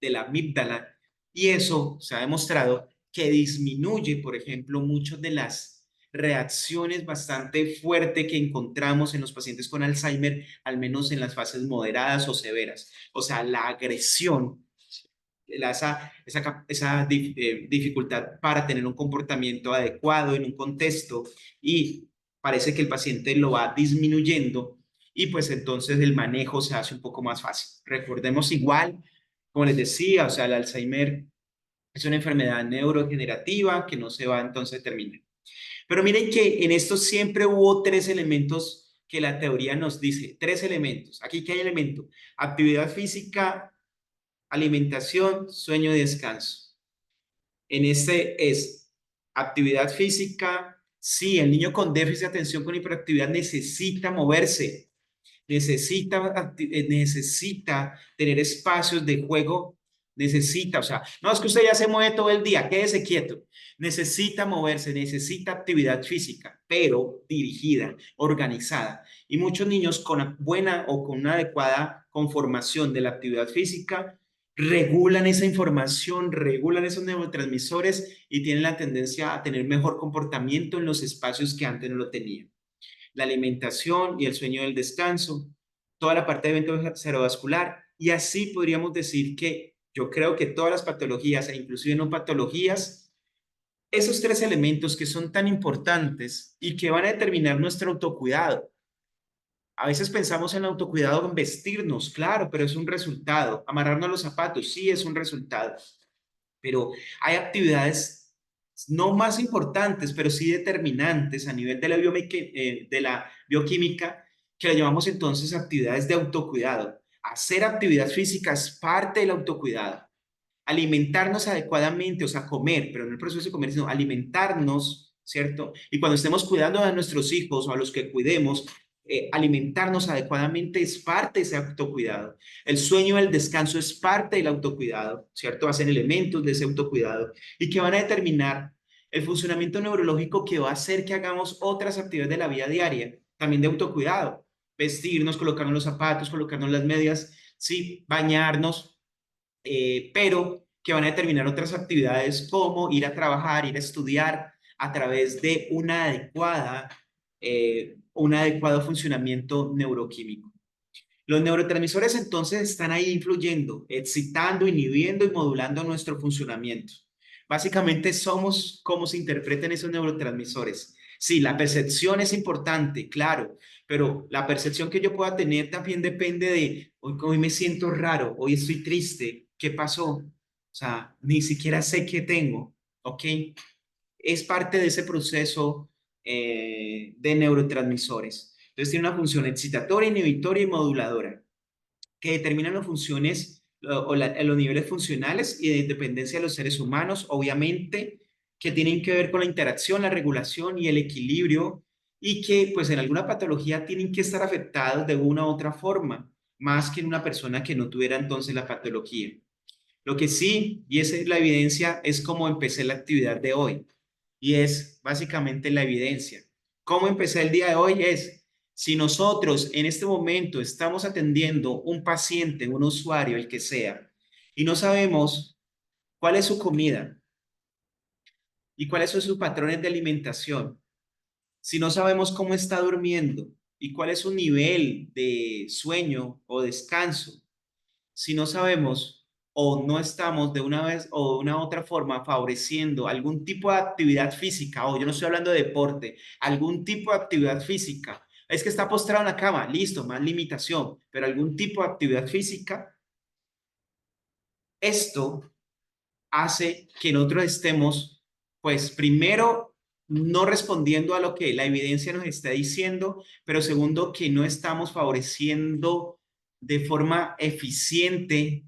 S1: de la amígdala. Y eso se ha demostrado que disminuye, por ejemplo, muchas de las reacciones bastante fuertes que encontramos en los pacientes con Alzheimer, al menos en las fases moderadas o severas. O sea, la agresión, esa dificultad para tener un comportamiento adecuado en un contexto y parece que el paciente lo va disminuyendo y pues entonces el manejo se hace un poco más fácil. Recordemos igual, como les decía, o sea, el Alzheimer es una enfermedad neurodegenerativa que no se va entonces a terminar. Pero miren que en esto siempre hubo tres elementos que la teoría nos dice, tres elementos. Aquí, ¿qué hay elemento? Actividad física, alimentación, sueño y descanso. En este es actividad física. Sí, el niño con déficit de atención con hiperactividad necesita moverse, necesita tener espacios de juego, necesita, o sea, no es que usted ya se mueve todo el día, quédese quieto, necesita moverse, necesita actividad física, pero dirigida, organizada. Y muchos niños con buena o con una adecuada conformación de la actividad física regulan esa información, regulan esos neurotransmisores y tienen la tendencia a tener mejor comportamiento en los espacios que antes no lo tenían. La alimentación y el sueño del descanso, toda la parte de evento cerebrovascular y así podríamos decir que yo creo que todas las patologías e inclusive no patologías, esos tres elementos que son tan importantes y que van a determinar nuestro autocuidado. A veces pensamos en autocuidado en vestirnos, claro, pero es un resultado. Amarrarnos los zapatos, sí es un resultado. Pero hay actividades no más importantes, pero sí determinantes a nivel de de la bioquímica, que la llamamos entonces actividades de autocuidado. Hacer actividad física es parte del autocuidado. Alimentarnos adecuadamente, o sea, comer, pero no el proceso de comer, sino alimentarnos, ¿cierto? Y cuando estemos cuidando a nuestros hijos o a los que cuidemos, alimentarnos adecuadamente es parte de ese autocuidado. El sueño, el descanso es parte del autocuidado, ¿cierto? Hacen elementos de ese autocuidado y que van a determinar el funcionamiento neurológico que va a hacer que hagamos otras actividades de la vida diaria, también de autocuidado. vestirnos, colocarnos los zapatos, colocarnos las medias, sí, bañarnos, pero que van a determinar otras actividades como ir a trabajar, ir a estudiar a través de un adecuado funcionamiento neuroquímico. Los neurotransmisores entonces están ahí influyendo, excitando, inhibiendo y modulando nuestro funcionamiento. Básicamente somos cómo se interpretan esos neurotransmisores. Sí, la percepción es importante, claro, pero la percepción que yo pueda tener también depende de hoy me siento raro, hoy estoy triste, ¿qué pasó? O sea, ni siquiera sé qué tengo, ¿ok? Es parte de ese proceso de neurotransmisores. Entonces tiene una función excitatoria, inhibitoria y moduladora que determinan las funciones los niveles funcionales y de dependencia de los seres humanos, obviamente, que tienen que ver con la interacción, la regulación y el equilibrio y que pues en alguna patología tienen que estar afectados de una u otra forma, más que en una persona que no tuviera entonces la patología. Lo que sí, y esa es la evidencia, es cómo empecé la actividad de hoy. Y es básicamente la evidencia. ¿Cómo empecé el día de hoy? Es, si nosotros en este momento estamos atendiendo un paciente, un usuario, el que sea, y no sabemos cuál es su comida y cuáles son sus patrones de alimentación, si no sabemos cómo está durmiendo y cuál es su nivel de sueño o descanso, si no sabemos o no estamos de una vez o de una otra forma favoreciendo algún tipo de actividad física, o yo no estoy hablando de deporte, algún tipo de actividad física, es que está postrado en la cama, listo, más limitación, pero algún tipo de actividad física, esto hace que nosotros estemos, pues primero, no respondiendo a lo que la evidencia nos está diciendo, pero segundo, que no estamos favoreciendo de forma eficiente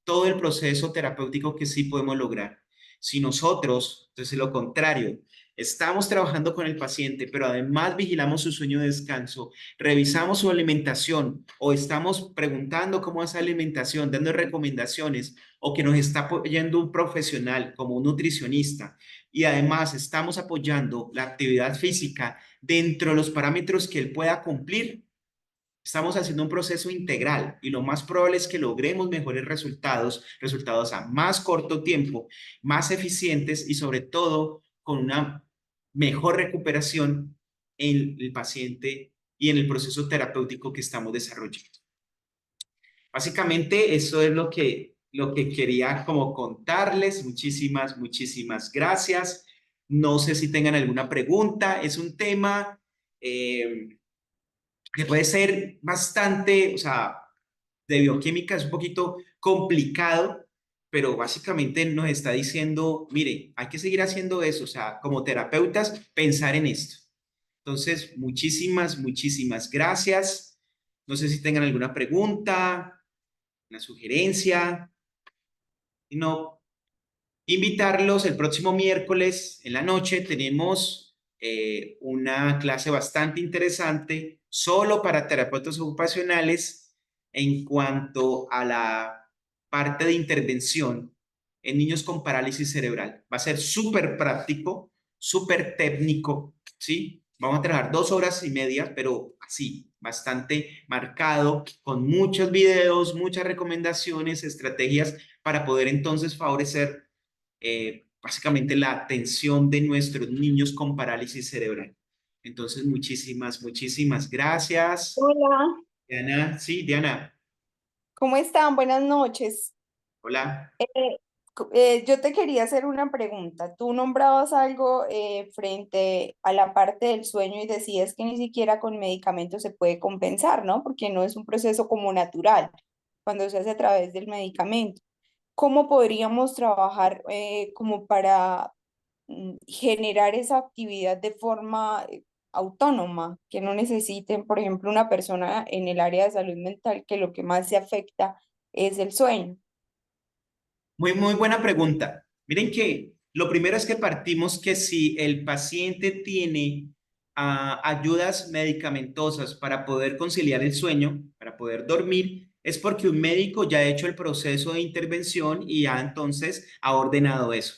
S1: todo el proceso terapéutico que sí podemos lograr. Si nosotros, entonces lo contrario, estamos trabajando con el paciente, pero además vigilamos su sueño de descanso, revisamos su alimentación o estamos preguntando cómo es la alimentación, dando recomendaciones o que nos está apoyando un profesional como un nutricionista y además estamos apoyando la actividad física dentro de los parámetros que él pueda cumplir. Estamos haciendo un proceso integral y lo más probable es que logremos mejores resultados, resultados a más corto tiempo, más eficientes y sobre todo con una mejor recuperación en el paciente y en el proceso terapéutico que estamos desarrollando. Básicamente eso es lo que quería como contarles. Muchísimas gracias. No sé si tengan alguna pregunta. Es un tema... que puede ser bastante, o sea, de bioquímica es un poquito complicado, pero básicamente nos está diciendo, mire, hay que seguir haciendo eso, o sea, como terapeutas, pensar en esto. Entonces, muchísimas gracias. No sé si tengan alguna pregunta, una sugerencia. Y no, invitarlos el próximo miércoles en la noche. Tenemos una clase bastante interesante solo para terapeutas ocupacionales en cuanto a la parte de intervención en niños con parálisis cerebral. Va a ser súper práctico, súper técnico, ¿sí? Vamos a trabajar 2 horas y media, pero así, bastante marcado, con muchos videos, muchas recomendaciones, estrategias para poder entonces favorecer básicamente la atención de nuestros niños con parálisis cerebral. Entonces, muchísimas gracias.
S2: Hola,
S1: Diana, sí, Diana,
S2: ¿cómo están? Buenas noches.
S1: hola.
S2: Yo te quería hacer una pregunta. Tú nombrabas algo frente a la parte del sueño y decías que ni siquiera con medicamentos se puede compensar, ¿no? Porque no es un proceso como natural cuando se hace a través del medicamento. ¿Cómo podríamos trabajar como para generar esa actividad de forma autónoma, que no necesiten, por ejemplo, una persona en el área de salud mental que lo que más se afecta es el sueño?
S1: Muy buena pregunta. Miren que lo primero es que partimos que si el paciente tiene ayudas medicamentosas para poder conciliar el sueño, para poder dormir, es porque un médico ya ha hecho el proceso de intervención y ya entonces ha ordenado eso.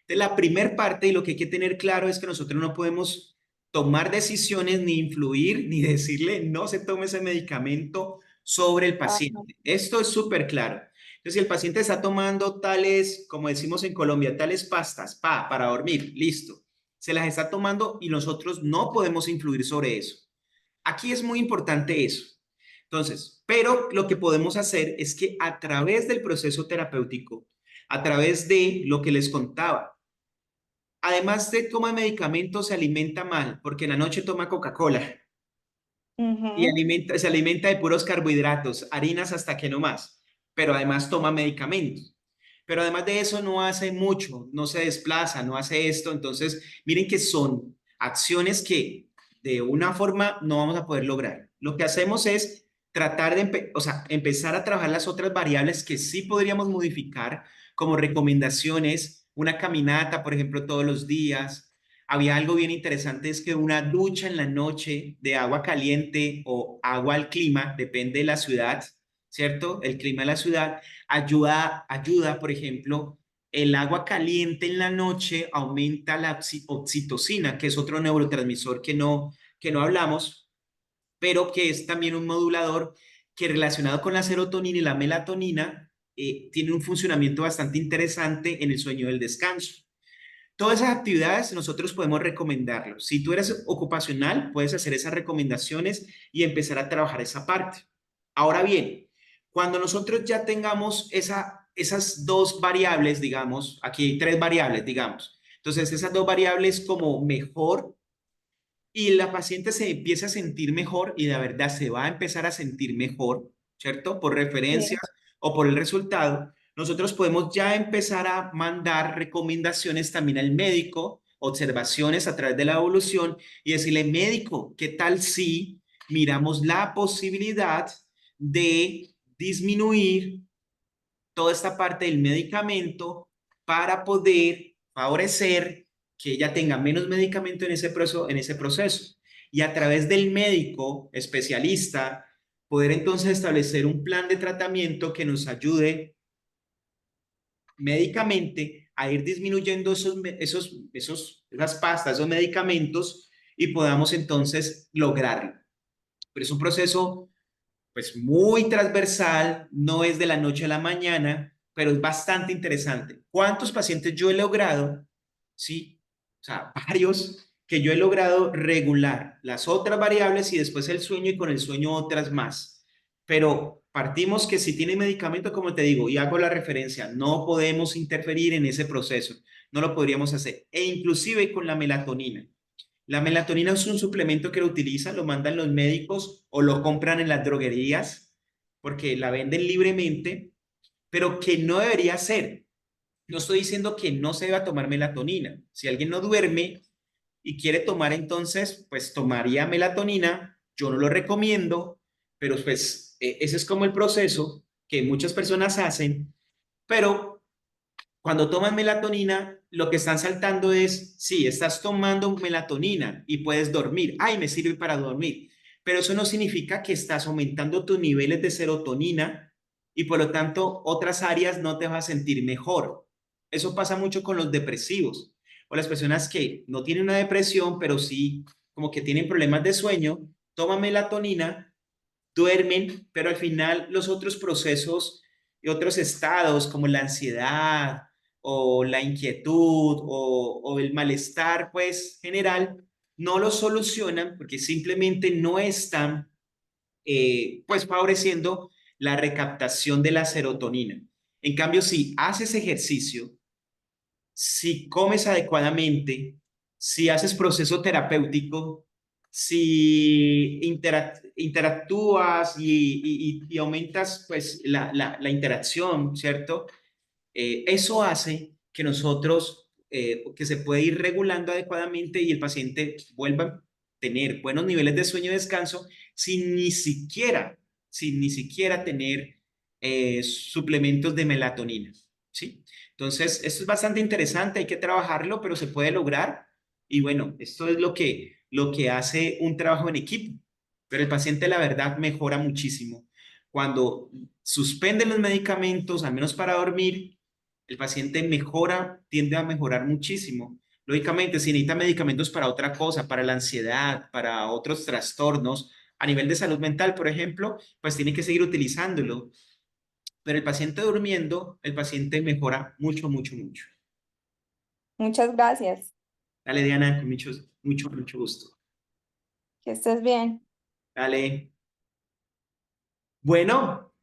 S1: Entonces, la primera parte y lo que hay que tener claro es que nosotros no podemos tomar decisiones, ni influir, ni decirle no se tome ese medicamento sobre el
S2: Ajá.
S1: paciente. Esto es súper claro. Entonces, si el paciente está tomando tales, como decimos en Colombia, tales pastas para dormir, listo. Se las está tomando y nosotros no podemos influir sobre eso. Aquí es muy importante eso. Entonces, pero lo que podemos hacer es que a través del proceso terapéutico, a través de lo que les contaba, además de tomar medicamentos, se alimenta mal, porque en la noche toma Coca-Cola y
S2: Ujú.
S1: se alimenta de puros carbohidratos, harinas hasta que no más, pero además toma medicamentos. Pero además de eso no hace mucho, no se desplaza, no hace esto. Entonces, miren que son acciones que de una forma no vamos a poder lograr. Lo que hacemos es tratar de o sea, empezar a trabajar las otras variables que sí podríamos modificar, como recomendaciones, una caminata, por ejemplo, todos los días. Había algo bien interesante, es que una ducha en la noche de agua caliente o agua al clima, depende de la ciudad, ¿cierto? El clima de la ciudad ayuda, por ejemplo, el agua caliente en la noche aumenta la oxitocina, que es otro neurotransmisor que no hablamos, pero que es también un modulador que relacionado con la serotonina y la melatonina, tiene un funcionamiento bastante interesante en el sueño del descanso. Todas esas actividades nosotros podemos recomendarlo. Si tú eres ocupacional, puedes hacer esas recomendaciones y empezar a trabajar esa parte. Ahora bien, cuando nosotros ya tengamos esas dos variables, digamos, aquí hay tres variables, digamos. Entonces, esas dos variables como mejor y la paciente se empieza a sentir mejor y de verdad se va a empezar a sentir mejor, ¿cierto? Por referencias
S2: Sí.
S1: o por el resultado, nosotros podemos ya empezar a mandar recomendaciones también al médico, observaciones a través de la evolución y decirle, médico, ¿qué tal si miramos la posibilidad de disminuir toda esta parte del medicamento para poder favorecer que ella tenga menos medicamento en ese proceso? Y a través del médico especialista, poder entonces establecer un plan de tratamiento que nos ayude médicamente a ir disminuyendo esas pastas, esos medicamentos y podamos entonces lograrlo. Pero es un proceso pues muy transversal, no es de la noche a la mañana, pero es bastante interesante. ¿Cuántos pacientes yo he logrado? Sí, o sea, varios que yo he logrado regular las otras variables y después el sueño y con el sueño otras más. Pero partimos que si tiene medicamento, como te digo, y hago la referencia, no podemos interferir en ese proceso, no lo podríamos hacer. E inclusive con la melatonina. La melatonina es un suplemento que lo utilizan, lo mandan los médicos o lo compran en las droguerías porque la venden libremente, pero que no debería ser. No estoy diciendo que no se deba tomar melatonina. Si alguien no duerme y quiere tomar entonces, pues tomaría melatonina. Yo no lo recomiendo, pero pues ese es como el proceso que muchas personas hacen, pero cuando toman melatonina, lo que están saltando es, sí, estás tomando melatonina y puedes dormir. Ay, me sirve para dormir. Pero eso no significa que estás aumentando tus niveles de serotonina y por lo tanto otras áreas no te vas a sentir mejor. Eso pasa mucho con los depresivos o las personas que no tienen una depresión, pero sí como que tienen problemas de sueño, toman melatonina, duermen, pero al final los otros procesos y otros estados como la ansiedad o la inquietud o el malestar, pues general, no lo solucionan porque simplemente no están, pues favoreciendo la recaptación de la serotonina. En cambio, si haces ejercicio, si comes adecuadamente, si haces proceso terapéutico, si interactúas y aumentas pues la interacción, ¿cierto? Eso hace que nosotros, que se puede ir regulando adecuadamente y el paciente vuelva a tener buenos niveles de sueño y descanso sin ni siquiera tener suplementos de melatonina, ¿sí? Entonces, esto es bastante interesante, hay que trabajarlo, pero se puede lograr. Y bueno, esto es lo que hace un trabajo en equipo. Pero el paciente, la verdad, mejora muchísimo. Cuando suspenden los medicamentos, al menos para dormir, el paciente mejora, tiende a mejorar muchísimo, Lógicamente, si necesita medicamentos para otra cosa, para la ansiedad, para otros trastornos, a nivel de salud mental, por ejemplo, pues tiene que seguir utilizándolo. Pero el paciente durmiendo, el paciente mejora mucho, mucho, mucho.
S2: Muchas gracias.
S1: Dale, Diana, con mucho, mucho, mucho gusto.
S2: Que estés bien.
S1: Dale. Bueno,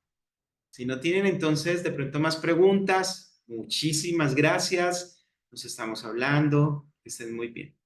S1: si no tienen entonces de pronto más preguntas, muchísimas gracias. Nos estamos hablando. Que estén muy bien.